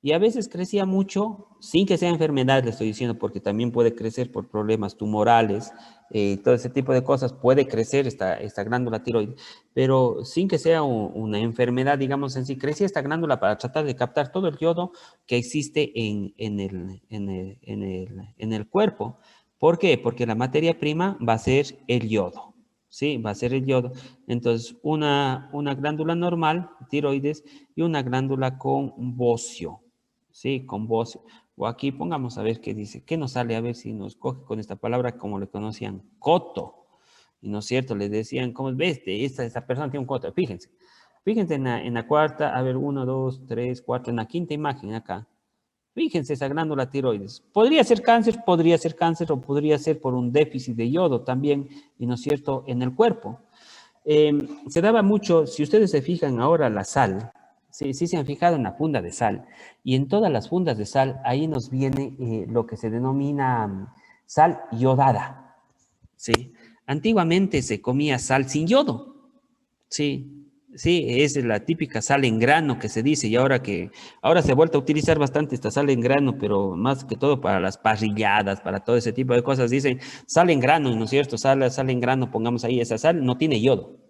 Y a veces crecía mucho, sin que sea enfermedad, le estoy diciendo, porque también puede crecer por problemas tumorales, todo ese tipo de cosas, puede crecer esta glándula tiroide, pero sin que sea una enfermedad, digamos en sí, crecía esta glándula para tratar de captar todo el yodo que existe en el cuerpo. ¿Por qué? Porque la materia prima va a ser el yodo, ¿sí? Va a ser el yodo. Entonces, una glándula normal, tiroides, y una glándula con bocio, ¿sí? Con bocio. O aquí pongamos a ver qué dice. ¿Qué nos sale? A ver si nos coge con esta palabra como le conocían, coto. Y no es cierto, le decían, ¿cómo ves? Esta persona tiene un coto. Fíjense. Fíjense en la cuarta, a ver, 1, 2, 3, 4, en la quinta imagen acá. Fíjense esa glándula tiroides. Podría ser cáncer o podría ser por un déficit de yodo también, y no es cierto, en el cuerpo. Se daba mucho, si ustedes se fijan ahora la sal, sí se han fijado en la funda de sal, y en todas las fundas de sal, ahí nos viene lo que se denomina sal yodada, ¿sí? Antiguamente se comía sal sin yodo, sí, sí, es la típica sal en grano que se dice, y ahora se ha vuelto a utilizar bastante esta sal en grano, pero más que todo para las parrilladas, para todo ese tipo de cosas, dicen sal en grano, ¿no es cierto? Sal en grano, pongamos ahí, esa sal no tiene yodo.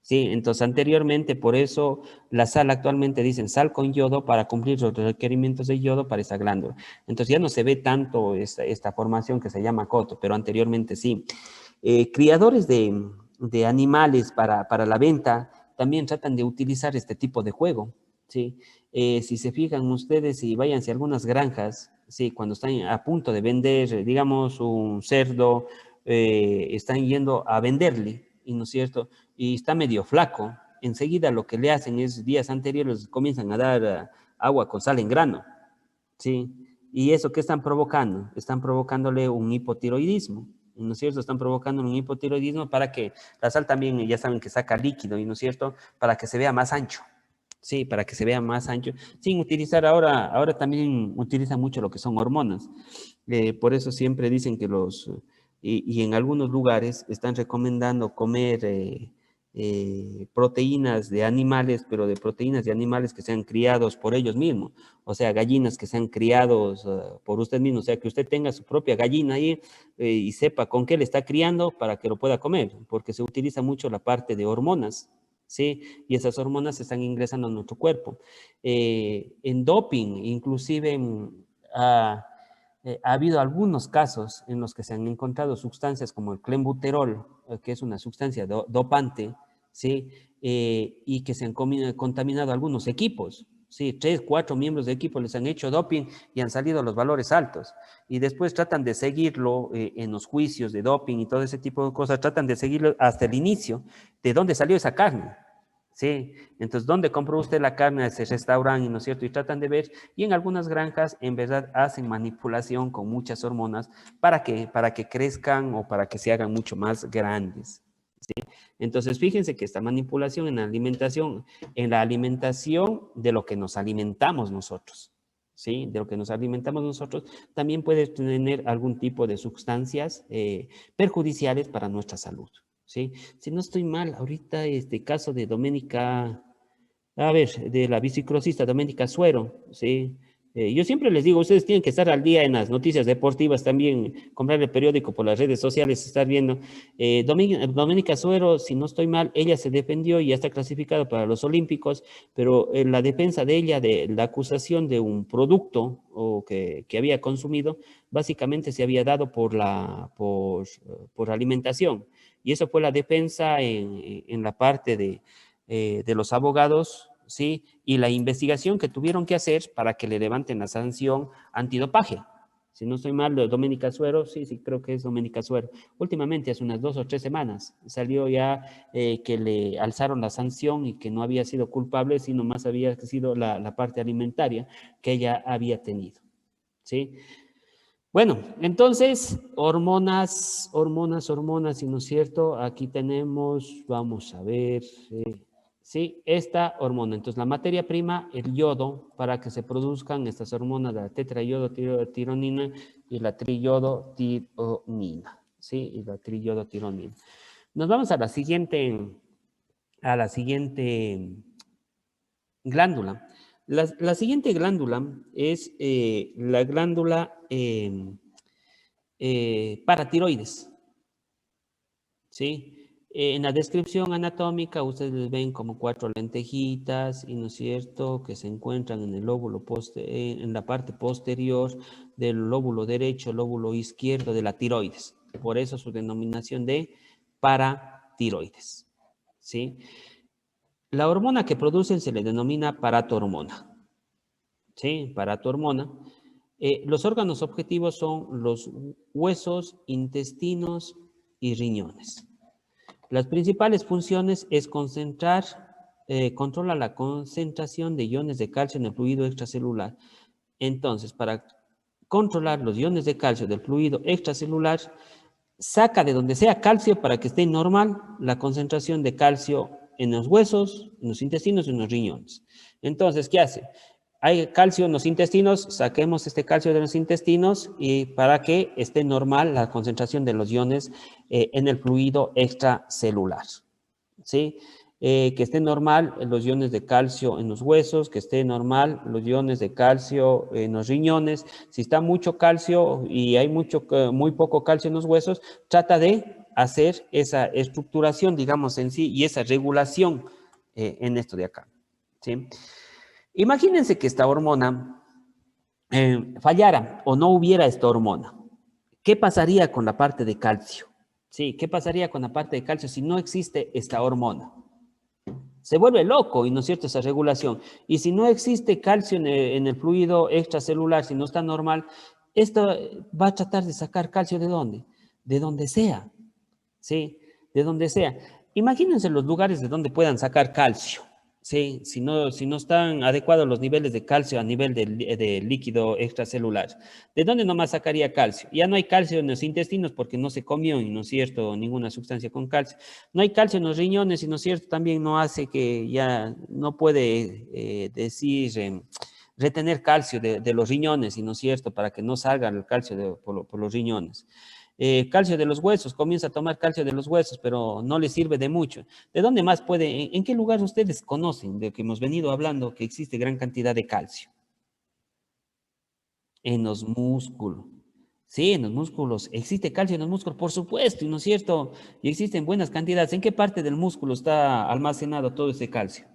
Sí, entonces anteriormente, por eso la sal actualmente dicen sal con yodo para cumplir los requerimientos de yodo para esa glándula. Entonces ya no se ve tanto esta formación que se llama coto, pero anteriormente sí. Criadores de animales para la venta también tratan de utilizar este tipo de juego, ¿sí? Si se fijan ustedes y váyanse a algunas granjas, ¿sí? Cuando están a punto de vender, digamos, un cerdo, están yendo a venderle, ¿y no es cierto? Y está medio flaco, enseguida lo que le hacen es, días anteriores, comienzan a dar agua con sal en grano, ¿sí? ¿Y eso qué están provocando? Están provocándole un hipotiroidismo, ¿no es cierto? Están provocando un hipotiroidismo para que la sal también, ya saben que saca líquido, ¿no es cierto? Para que se vea más ancho, ¿sí? Para que se vea más ancho, sin utilizar ahora también utilizan mucho lo que son hormonas. Por eso siempre dicen que y en algunos lugares están recomendando comer proteínas de animales, pero de proteínas de animales que sean criados por ellos mismos, o sea, gallinas que sean criados por usted mismo, o sea, que usted tenga su propia gallina ahí y sepa con qué le está criando para que lo pueda comer, porque se utiliza mucho la parte de hormonas, ¿sí? Y esas hormonas se están ingresando a nuestro cuerpo. En doping, inclusive ha habido algunos casos en los que se han encontrado sustancias como el clenbuterol, que es una sustancia dopante, ¿sí? Y que se han contaminado algunos equipos, ¿sí? 3, 4 miembros de equipo les han hecho doping y han salido los valores altos. Y después tratan de seguirlo en los juicios de doping y todo ese tipo de cosas, tratan de seguirlo hasta el inicio, de dónde salió esa carne. Sí, entonces, ¿dónde compró usted la carne a ese restaurante? ¿No es cierto? Y tratan de ver, y en algunas granjas, en verdad, hacen manipulación con muchas hormonas para que crezcan o para que se hagan mucho más grandes. ¿Sí? Entonces, fíjense que esta manipulación en la alimentación de lo que nos alimentamos nosotros, ¿sí? De lo que nos alimentamos nosotros, también puede tener algún tipo de sustancias perjudiciales para nuestra salud. ¿Sí? Si no estoy mal, ahorita este caso de Doménica, a ver, de la biciclosista Doménica Suero, ¿sí? Yo siempre les digo, ustedes tienen que estar al día en las noticias deportivas también, comprar el periódico por las redes sociales, estar viendo. Doménica Suero, si no estoy mal, ella se defendió y ya está clasificada para los Olímpicos, pero en la defensa de ella, de la acusación de un producto o que había consumido, básicamente se había dado por alimentación. Y eso fue la defensa en la parte de los abogados, ¿sí? Y la investigación que tuvieron que hacer para que le levanten la sanción antidopaje. Si no estoy mal, Doménica Suero, sí, creo que es Doménica Suero. Últimamente, hace unas 2 o 3 semanas, salió ya que le alzaron la sanción y que no había sido culpable, sino más había sido la parte alimentaria que ella había tenido, ¿sí? Bueno, entonces, hormonas, ¿y no es cierto? Aquí tenemos, vamos a ver, sí, esta hormona. Entonces, la materia prima, el yodo, para que se produzcan estas hormonas, la tetrayodotironina y la triyodotironina, ¿sí? Y la triyodotironina. Nos vamos a la siguiente glándula. La siguiente glándula es la glándula paratiroides, ¿sí? En la descripción anatómica ustedes ven como 4 lentejitas, y no es cierto, que se encuentran en el lóbulo en la parte posterior del lóbulo derecho, lóbulo izquierdo de la tiroides. Por eso su denominación de paratiroides. paratiroides, ¿sí? La hormona que producen se le denomina paratormona, ¿sí? Paratormona. Los órganos objetivos son los huesos, intestinos y riñones. Las principales funciones es controla la concentración de iones de calcio en el fluido extracelular. Entonces, para controlar los iones de calcio del fluido extracelular, saca de donde sea calcio para que esté normal la concentración de calcio en los huesos, en los intestinos y en los riñones. Entonces, ¿qué hace? Hay calcio en los intestinos, saquemos este calcio de los intestinos y para que esté normal la concentración de los iones en el fluido extracelular, ¿sí? Que esté normal los iones de calcio en los huesos, que esté normal los iones de calcio en los riñones. Si está mucho calcio y hay muy poco calcio en los huesos, trata de hacer esa estructuración, digamos, en sí, y esa regulación en esto de acá, ¿sí? Imagínense que esta hormona fallara o no hubiera esta hormona. ¿Qué pasaría con la parte de calcio? Sí, ¿qué pasaría con la parte de calcio si no existe esta hormona? Se vuelve loco, ¿y no es cierto?, esa regulación. Y si no existe calcio en el fluido extracelular, si no está normal, esto va a tratar de sacar calcio ¿de dónde? De donde sea, ¿sí? De donde sea. Imagínense los lugares de donde puedan sacar calcio, ¿sí? Si no están adecuados los niveles de calcio a nivel de líquido extracelular. ¿De dónde nomás sacaría calcio? Ya no hay calcio en los intestinos porque no se comió, y no es cierto, ninguna sustancia con calcio. No hay calcio en los riñones, y no es cierto, también no hace que ya no puede retener calcio de los riñones, y no es cierto, para que no salga el calcio por los riñones. Calcio de los huesos, comienza a tomar calcio de los huesos, pero no le sirve de mucho. ¿De dónde más puede? ¿En qué lugar ustedes conocen de que hemos venido hablando que existe gran cantidad de calcio? En los músculos. Sí, en los músculos. ¿Existe calcio en los músculos? Por supuesto, ¿y no es cierto? Y existen buenas cantidades. ¿En qué parte del músculo está almacenado todo ese calcio?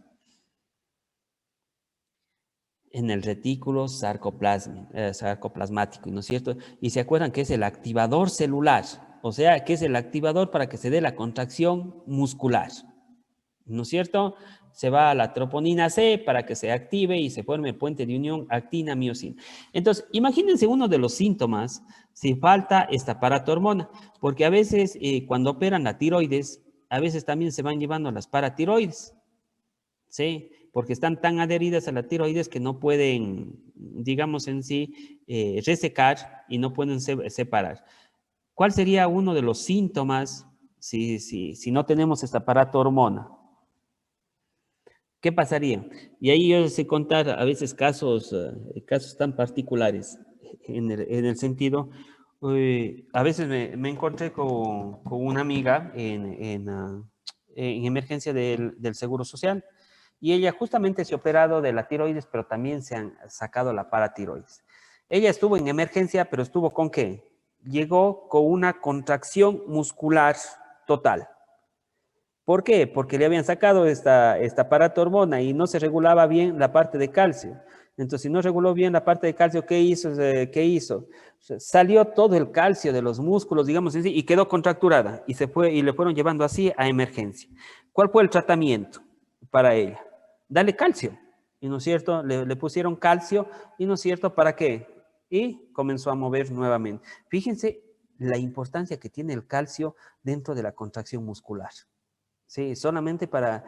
En el retículo sarcoplasmático, ¿no es cierto? Y se acuerdan que es el activador celular, o sea, que es el activador para que se dé la contracción muscular, ¿no es cierto? Se va a la troponina C para que se active y se forme puente de unión actina-miosina. Entonces, imagínense uno de los síntomas si falta esta paratormona, porque a veces cuando operan la tiroides, a veces también se van llevando las paratiroides, ¿sí? Porque están tan adheridas a la tiroides que no pueden, digamos en sí, resecar y no pueden separar. ¿Cuál sería uno de los síntomas si no tenemos esta paratormona? ¿Qué pasaría? Y ahí yo sé contar a veces casos tan particulares en el sentido, a veces me encontré con una amiga en emergencia del Seguro Social, y ella justamente se ha operado de la tiroides, pero también se han sacado la paratiroides. Ella estuvo en emergencia, pero estuvo ¿con qué? Llegó con una contracción muscular total. ¿Por qué? Porque le habían sacado esta paratormona y no se regulaba bien la parte de calcio. Entonces, si no reguló bien la parte de calcio, ¿qué hizo? Salió todo el calcio de los músculos, digamos así, y quedó contracturada. Y le fueron llevando así a emergencia. ¿Cuál fue el tratamiento para ella? Dale calcio. ¿Y no es cierto? Le pusieron calcio, ¿y no es cierto? ¿Para qué? Y comenzó a mover nuevamente. Fíjense la importancia que tiene el calcio dentro de la contracción muscular. Sí, solamente para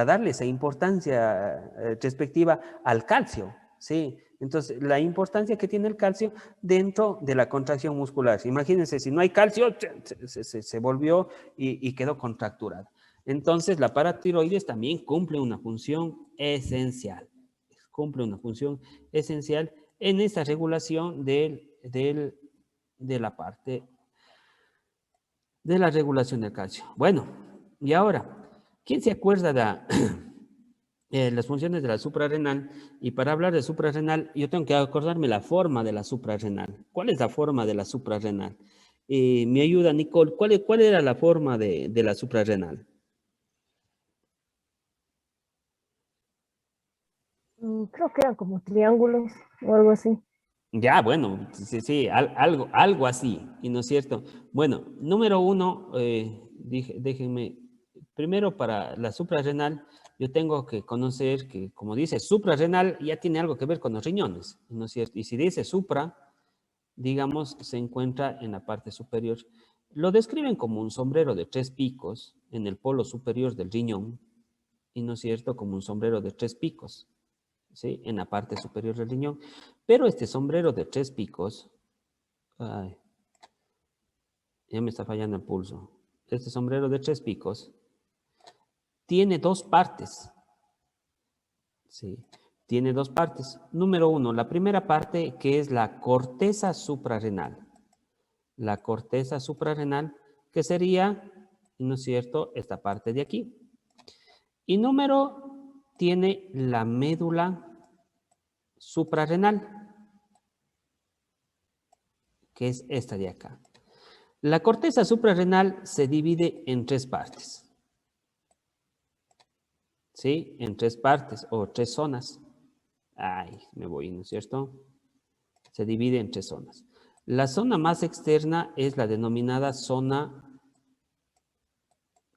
darle esa importancia respectiva al calcio, ¿sí? Entonces, la importancia que tiene el calcio dentro de la contracción muscular. Imagínense, si no hay calcio, se volvió y quedó contracturada. Entonces, la paratiroides también cumple una función esencial. Cumple una función esencial en esta regulación de la parte de la regulación del calcio. Bueno, y ahora, ¿quién se acuerda de las funciones de la suprarrenal? Y para hablar de suprarrenal, yo tengo que acordarme la forma de la suprarrenal. ¿Cuál es la forma de la suprarrenal? Me ayuda Nicole, ¿cuál era la forma de la suprarrenal? Creo que eran como triángulos o algo así. Ya, bueno, sí, algo así, ¿y no es cierto? Bueno, número uno, déjenme, primero para la suprarrenal, yo tengo que conocer que, como dice suprarrenal, ya tiene algo que ver con los riñones, ¿no es cierto? Y si dice supra, digamos, se encuentra en la parte superior. Lo describen como un sombrero de 3 picos en el polo superior del riñón, y no es cierto, como un sombrero de 3 picos, ¿sí? En la parte superior del riñón. Pero este sombrero de 3 picos, ay, ya me está fallando el pulso. Este sombrero de 3 picos tiene 2 partes, ¿sí? Tiene 2 partes. Número 1, la primera parte que es la corteza suprarrenal. La corteza suprarrenal, que sería, ¿no es cierto?, esta parte de aquí. Y número, tiene la médula suprarrenal, que es esta de acá. La corteza suprarrenal se divide en 3 partes. ¿Sí? En 3 partes o 3 zonas. Ay, me voy, ¿no es cierto? Se divide en 3 zonas. La zona más externa es la denominada zona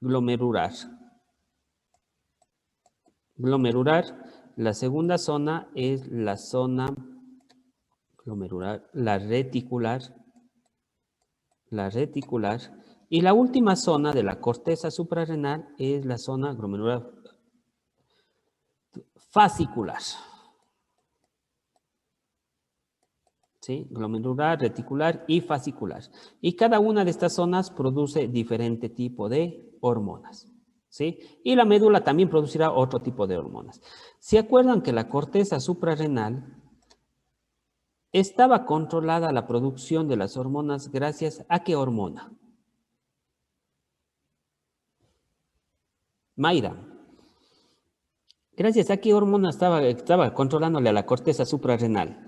glomerular. La segunda zona es la zona glomerular, la reticular, y la última zona de la corteza suprarrenal es la zona glomerular fascicular. ¿Sí? Glomerular, reticular y fascicular. Y cada una de estas zonas produce diferente tipo de hormonas. ¿Sí? Y la médula también producirá otro tipo de hormonas. ¿Se acuerdan que la corteza suprarrenal estaba controlada la producción de las hormonas gracias a qué hormona? Mayra. Gracias a qué hormona estaba controlándole a la corteza suprarrenal.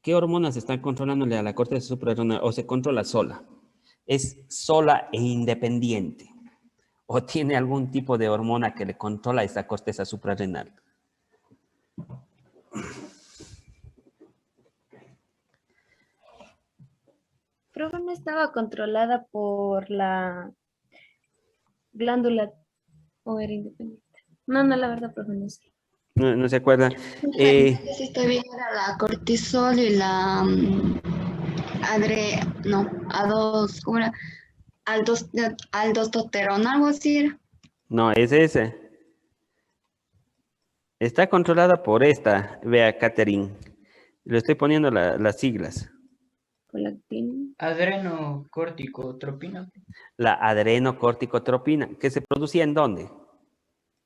¿Qué hormonas están controlándole a la corteza suprarrenal o se controla sola? ¿Es sola e independiente? ¿O tiene algún tipo de hormona que le controla esa corteza suprarrenal? Profe, no estaba controlada por la glándula o era independiente. No, la verdad, profe, no sé. No se acuerdan. Si estoy bien, era la cortisol y la ¿cómo era? Aldosterona, algo así era. No, es ese. Está controlada por esta, vea, Catherine. Le estoy poniendo las siglas. Prolactina. Adrenocorticotropina La adrenocorticotropina, que se producía ¿en dónde?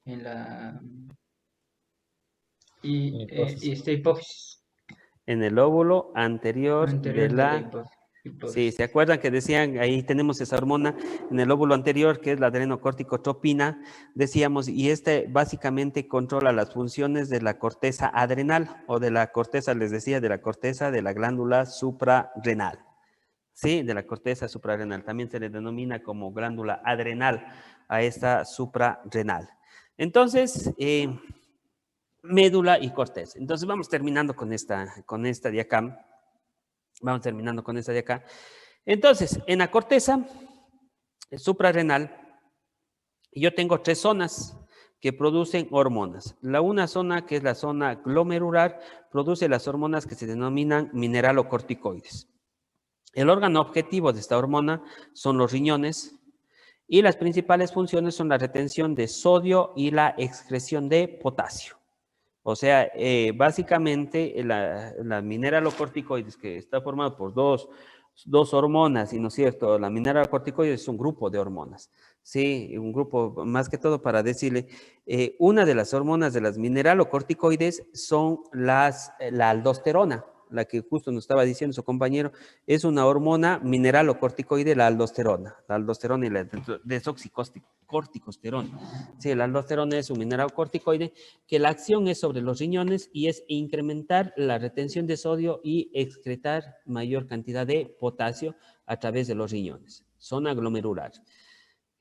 en la hipófisis. En el lóbulo anterior de la... hipófisis. Sí, ¿se acuerdan que decían, ahí tenemos esa hormona en el lóbulo anterior, que es la adrenocorticotropina, decíamos, y este básicamente controla las funciones de la corteza adrenal, o de la corteza, les decía, de la corteza de la glándula suprarrenal. Sí, de la corteza suprarrenal. También se le denomina como glándula adrenal a esta suprarrenal. Entonces, médula y corteza. Entonces, vamos terminando con esta de acá. Entonces, en la corteza suprarrenal, yo tengo 3 zonas que producen hormonas. Una zona, que es la zona glomerular, produce las hormonas que se denominan mineralocorticoides. El órgano objetivo de esta hormona son los riñones y las principales funciones son la retención de sodio y la excreción de potasio. O sea, básicamente la mineralocorticoides, que está formado por dos hormonas, ¿y no es cierto? La mineralocorticoides es un grupo de hormonas, ¿sí? Un grupo, más que todo para decirle, una de las hormonas de las mineralocorticoides son la aldosterona, la que justo nos estaba diciendo su compañero, es una hormona mineralocorticoide, la aldosterona y la desoxicorticosterona. Sí, la aldosterona es un mineralocorticoide que la acción es sobre los riñones y es incrementar la retención de sodio y excretar mayor cantidad de potasio a través de los riñones. Zona glomerular.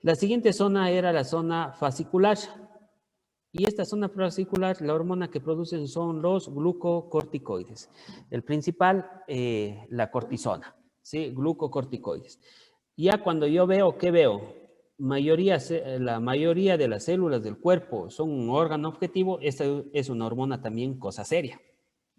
La siguiente zona era la zona fascicular. Y esta zona fascicular, la hormona que producen son los glucocorticoides. El principal, la cortisona, ¿sí? Glucocorticoides. Ya cuando yo veo, ¿qué veo? la mayoría de las células del cuerpo son un órgano objetivo, esta es una hormona también cosa seria,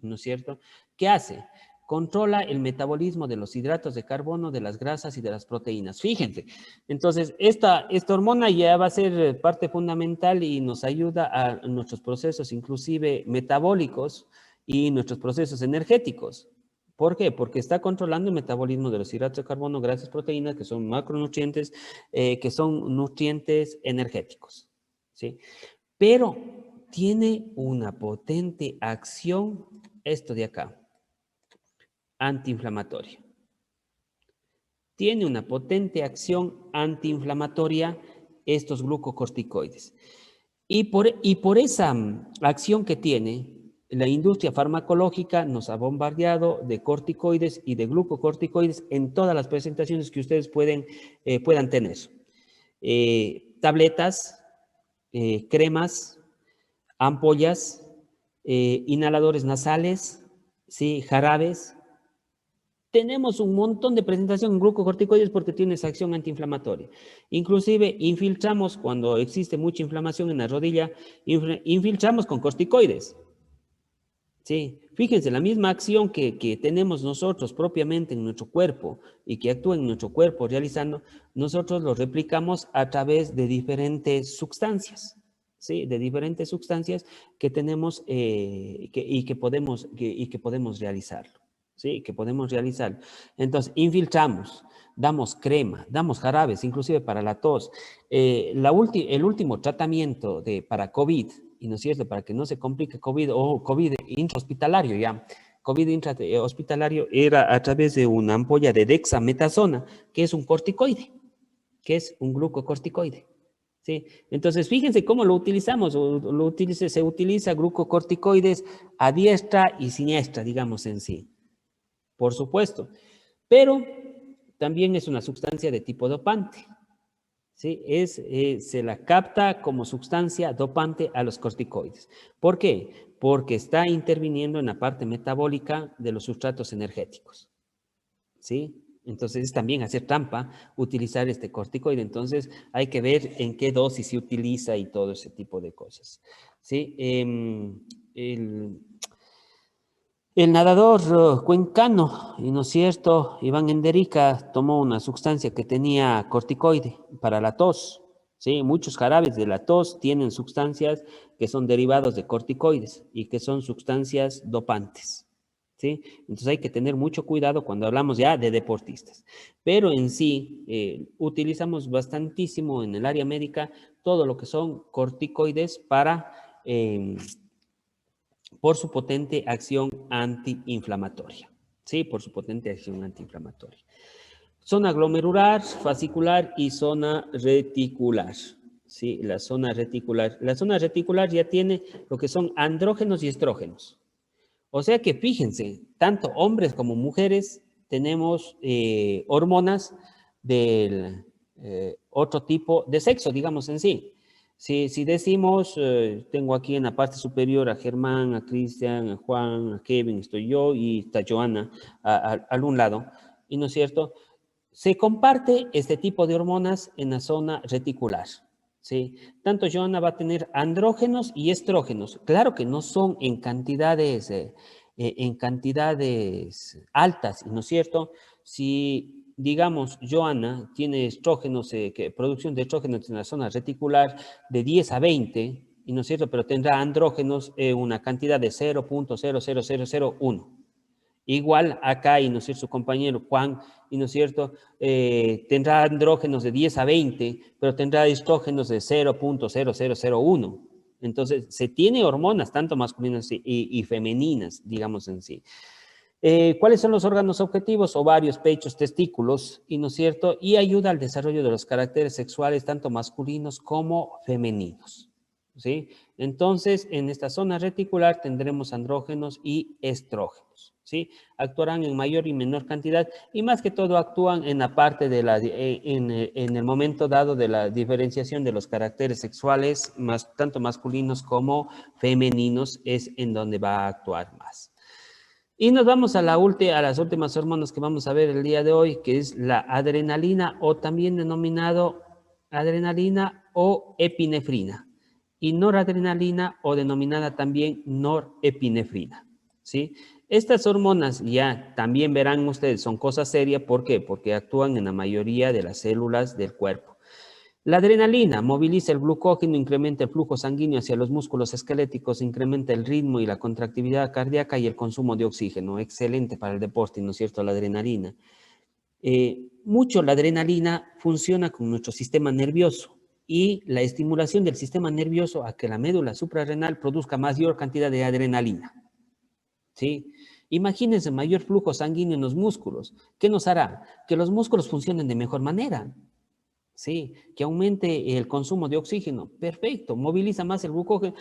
¿no es cierto? ¿Qué hace? Controla el metabolismo de los hidratos de carbono, de las grasas y de las proteínas. Fíjense, entonces esta hormona ya va a ser parte fundamental y nos ayuda a nuestros procesos, inclusive metabólicos y nuestros procesos energéticos. ¿Por qué? Porque está controlando el metabolismo de los hidratos de carbono, grasas, proteínas, que son macronutrientes, que son nutrientes energéticos, ¿sí? Pero tiene una potente acción, esto de acá, antiinflamatoria. Tiene una potente acción antiinflamatoria estos glucocorticoides. Y por esa acción que tiene, la industria farmacológica nos ha bombardeado de corticoides y de glucocorticoides en todas las presentaciones que ustedes puedan tener. Tabletas, cremas, ampollas, inhaladores nasales, ¿sí? Jarabes. Tenemos un montón de presentación en glucocorticoides porque tiene esa acción antiinflamatoria. Inclusive infiltramos, cuando existe mucha inflamación en la rodilla, infiltramos con corticoides. Sí, fíjense, la misma acción que tenemos nosotros propiamente en nuestro cuerpo y que actúa en nuestro cuerpo realizando, nosotros lo replicamos a través de diferentes sustancias, ¿sí? De diferentes sustancias que tenemos y que podemos realizarlo, ¿sí? Que podemos realizarlo. Entonces, infiltramos, damos crema, damos jarabes, inclusive para la tos. El último tratamiento para COVID, y no es cierto, para que no se complique COVID o COVID intrahospitalario ya. COVID intrahospitalario era a través de una ampolla de dexametasona, que es un corticoide, que es un glucocorticoide. ¿Sí? Entonces, fíjense cómo lo utilizamos. Se utiliza glucocorticoides a diestra y siniestra, digamos en sí. Por supuesto. Pero también es una sustancia de tipo dopante. ¿Sí? Se la capta como sustancia dopante a los corticoides. ¿Por qué? Porque está interviniendo en la parte metabólica de los sustratos energéticos. ¿Sí? Entonces es también hacer trampa utilizar este corticoide. Entonces hay que ver en qué dosis se utiliza y todo ese tipo de cosas. ¿Sí? El nadador cuencano, y no es cierto, Iván Enderica tomó una sustancia que tenía corticoide para la tos. ¿Sí? Muchos jarabes de la tos tienen sustancias que son derivados de corticoides y que son sustancias dopantes. ¿Sí? Entonces hay que tener mucho cuidado cuando hablamos ya de deportistas. Pero en sí, utilizamos bastantísimo en el área médica todo lo que son corticoides por su potente acción antiinflamatoria. Sí, por su potente acción antiinflamatoria. Zona glomerular, fascicular y zona reticular. Sí, la zona reticular. La zona reticular ya tiene lo que son andrógenos y estrógenos. O sea que fíjense, tanto hombres como mujeres tenemos hormonas del otro tipo de sexo, digamos en sí. Si decimos, tengo aquí en la parte superior a Germán, a Cristian, a Juan, a Kevin, estoy yo y está Joana al un lado, y no es cierto, se comparte este tipo de hormonas en la zona reticular. ¿Sí? Tanto Joana va a tener andrógenos y estrógenos. Claro que no son en cantidades altas, ¿no es cierto? Si, digamos, Joana tiene estrógenos, producción de estrógenos en la zona reticular de 10 a 20, ¿y no es cierto? Pero tendrá andrógenos una cantidad de 0.00001. Igual acá, y no es cierto, su compañero Juan, y no es cierto, tendrá andrógenos de 10 a 20, pero tendrá estrógenos de 0.0001. Entonces, se tiene hormonas tanto masculinas y femeninas, digamos en sí. ¿Cuáles son los órganos objetivos? Ovarios, pechos, testículos, y no es cierto, y ayuda al desarrollo de los caracteres sexuales tanto masculinos como femeninos. ¿Sí? Entonces, en esta zona reticular tendremos andrógenos y estrógenos. ¿Sí? Actuarán en mayor y menor cantidad y más que todo actúan en la parte en el momento dado de la diferenciación de los caracteres sexuales, tanto masculinos como femeninos, es en donde va a actuar más. Y nos vamos a las últimas hormonas que vamos a ver el día de hoy, que es la adrenalina o también denominado adrenalina o epinefrina, y noradrenalina o denominada también norepinefrina, ¿sí? Estas hormonas ya también verán ustedes, son cosas serias. ¿Por qué? Porque actúan en la mayoría de las células del cuerpo. La adrenalina moviliza el glucógeno, incrementa el flujo sanguíneo hacia los músculos esqueléticos, incrementa el ritmo y la contractividad cardíaca y el consumo de oxígeno. Excelente para el deporte, ¿no es cierto? La adrenalina. Mucho la adrenalina funciona con nuestro sistema nervioso y la estimulación del sistema nervioso a que la médula suprarrenal produzca mayor cantidad de adrenalina. ¿Sí? Imagínense mayor flujo sanguíneo en los músculos. ¿Qué nos hará? Que los músculos funcionen de mejor manera. Sí, que aumente el consumo de oxígeno. Perfecto, moviliza más el glucógeno.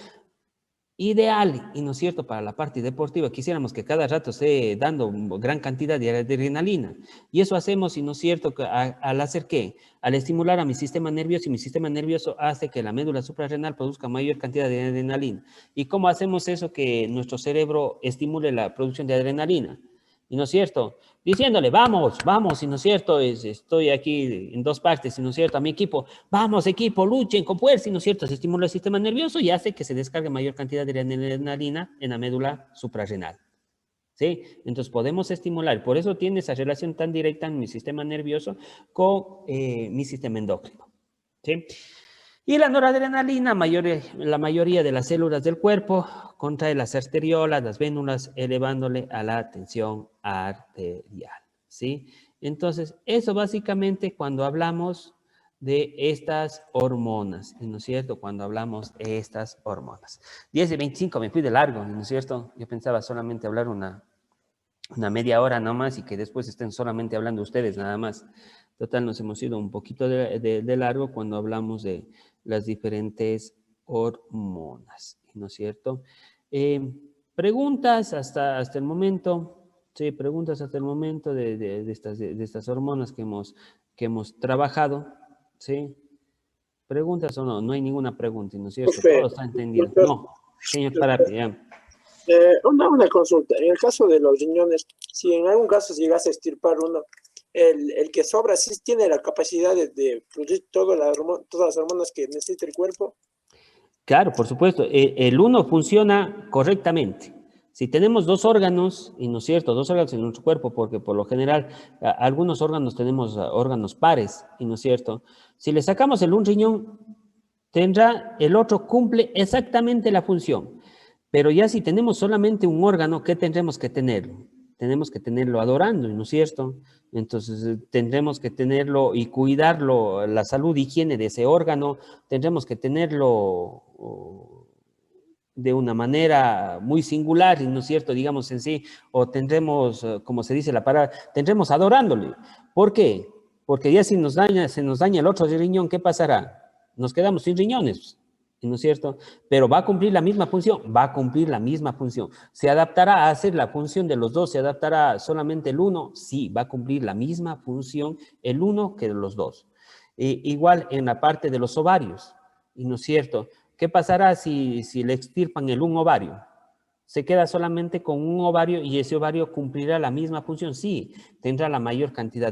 Ideal, y no es cierto, para la parte deportiva, quisiéramos que cada rato esté dando gran cantidad de adrenalina. Y eso hacemos, y no es cierto, que al hacer ¿qué? Al estimular a mi sistema nervioso, y mi sistema nervioso hace que la médula suprarrenal produzca mayor cantidad de adrenalina. ¿Y cómo hacemos eso? Que nuestro cerebro estimule la producción de adrenalina. ¿Y no es cierto? Diciéndole, vamos, vamos, y no es cierto, estoy aquí en dos partes, y no es cierto, a mi equipo, vamos equipo, luchen con fuerza, y no es cierto, se estimula el sistema nervioso y hace que se descargue mayor cantidad de adrenalina en la médula suprarrenal. ¿Sí? Entonces podemos estimular, por eso tiene esa relación tan directa en mi sistema nervioso con mi sistema endocrino. ¿Sí? Y la noradrenalina, la mayoría de las células del cuerpo, contrae las arteriolas, las vénulas, elevándole a la tensión arterial, ¿sí? Entonces, eso básicamente cuando hablamos de estas hormonas, ¿no es cierto? Cuando hablamos de estas hormonas. 10:25 me fui de largo, ¿no es cierto? Yo pensaba solamente hablar una media hora nomás y que después estén solamente hablando ustedes nada más. Total, nos hemos ido un poquito de largo cuando hablamos de las diferentes hormonas, ¿no es cierto? Preguntas hasta el momento, sí, preguntas hasta el momento de estas hormonas que hemos trabajado, ¿sí? ¿Preguntas o no? No hay ninguna pregunta, ¿no es cierto? Todo está entendido. No, señor Parapi, ya. Una consulta. En el caso de los riñones, si en algún caso se llegase a extirpar uno, el que sobra, ¿sí tiene la capacidad de producir todas las hormonas que necesita el cuerpo? Claro, por supuesto. El uno funciona correctamente. Si tenemos dos órganos, y no es cierto, dos órganos en nuestro cuerpo, porque por lo general algunos órganos tenemos órganos pares, y no es cierto. Si le sacamos un riñón, el otro cumple exactamente la función. Pero ya si tenemos solamente un órgano, ¿qué tendremos que tenerlo? Tenemos que tenerlo adorando, ¿no es cierto? Entonces tendremos que tenerlo y cuidarlo, la salud y higiene de ese órgano, tendremos que tenerlo de una manera muy singular, ¿no es cierto? Digamos en sí, o tendremos, como se dice la palabra, tendremos adorándole. ¿Por qué? Porque ya si se nos daña el otro riñón, ¿qué pasará? Nos quedamos sin riñones, ¿no es cierto? Pero va a cumplir la misma función, va a cumplir la misma función. ¿Se adaptará a hacer la función de los dos? ¿Se adaptará solamente el uno? Sí, va a cumplir la misma función el uno que los dos. Igual en la parte de los ovarios, ¿no es cierto? ¿Qué pasará si le extirpan un ovario? Se queda solamente con un ovario y ese ovario cumplirá la misma función. Sí, tendrá la mayor cantidad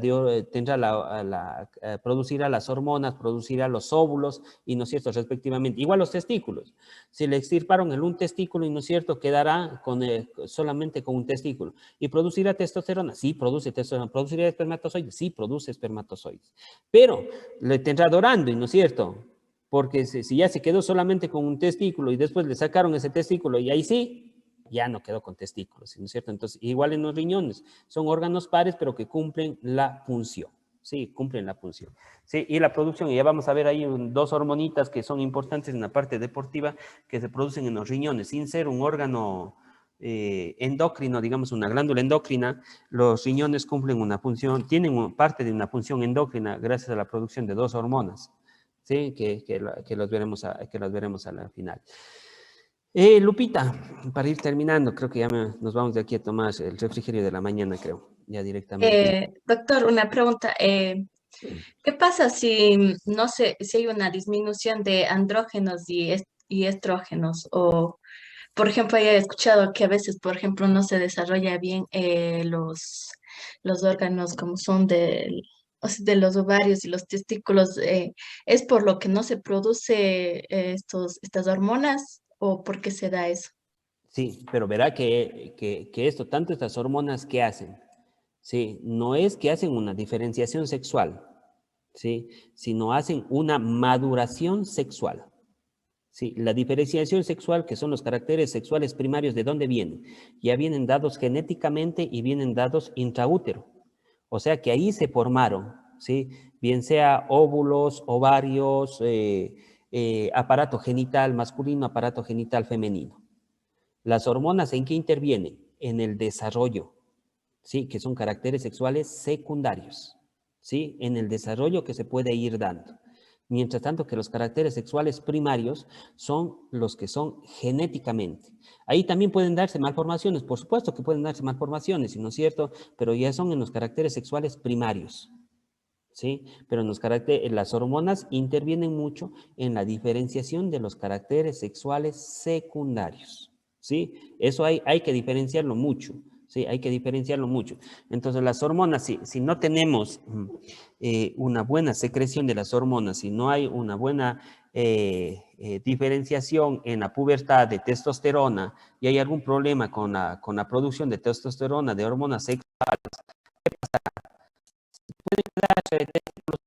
producirá las hormonas, producirá los óvulos, y no es cierto, respectivamente. Igual los testículos. Si le extirparon un testículo, y no es cierto, quedará solamente con un testículo. ¿Y producirá testosterona? Sí, produce testosterona. ¿Producirá espermatozoides? Sí, produce espermatozoides. Pero le tendrá dorando, y no es cierto, porque si ya se quedó solamente con un testículo y después le sacaron ese testículo y ahí sí, ya no quedó con testículos, ¿no es cierto? Entonces, igual en los riñones, son órganos pares, pero que cumplen la función, ¿sí? Cumplen la función, ¿sí? Y la producción, y ya vamos a ver ahí dos hormonitas que son importantes en la parte deportiva, que se producen en los riñones, sin ser un órgano endocrino, digamos una glándula endocrina. Los riñones cumplen una función, tienen parte de una función endocrina gracias a la producción de dos hormonas, ¿sí? Que los veremos a la final. Lupita, para ir terminando, creo que ya nos vamos de aquí a tomar el refrigerio de la mañana, creo, ya directamente. Doctor, una pregunta. ¿Qué pasa si, no sé, si hay una disminución de andrógenos y estrógenos? O, por ejemplo, he escuchado que a veces, por ejemplo, no se desarrolla bien los órganos como son o sea, de los ovarios y los testículos, ¿es por lo que no se produce estas hormonas o por qué se da eso? Sí, pero verá que esto, tanto estas hormonas que hacen, ¿sí? No es que hacen una diferenciación sexual, ¿sí? Sino hacen una maduración sexual. Sí, la diferenciación sexual, que son los caracteres sexuales primarios, ¿de dónde vienen? Ya vienen dados genéticamente y vienen dados intraútero. O sea que ahí se formaron, ¿sí? Bien sea óvulos, ovarios, aparato genital masculino, aparato genital femenino. Las hormonas, ¿en qué intervienen? En el desarrollo, ¿sí? Que son caracteres sexuales secundarios, ¿sí? En el desarrollo que se puede ir dando. Mientras tanto que los caracteres sexuales primarios son los que son genéticamente. Ahí también pueden darse malformaciones, por supuesto que pueden darse malformaciones, ¿no es cierto? Pero ya son en los caracteres sexuales primarios, ¿sí? Pero en las hormonas intervienen mucho en la diferenciación de los caracteres sexuales secundarios, ¿sí? Eso hay que diferenciarlo mucho. Sí, hay que diferenciarlo mucho. Entonces, las hormonas, si no tenemos una buena secreción de las hormonas, si no hay una buena diferenciación en la pubertad de testosterona y hay algún problema con la producción de testosterona, de hormonas sexuales, ¿qué pasa? Pueden quedar testículos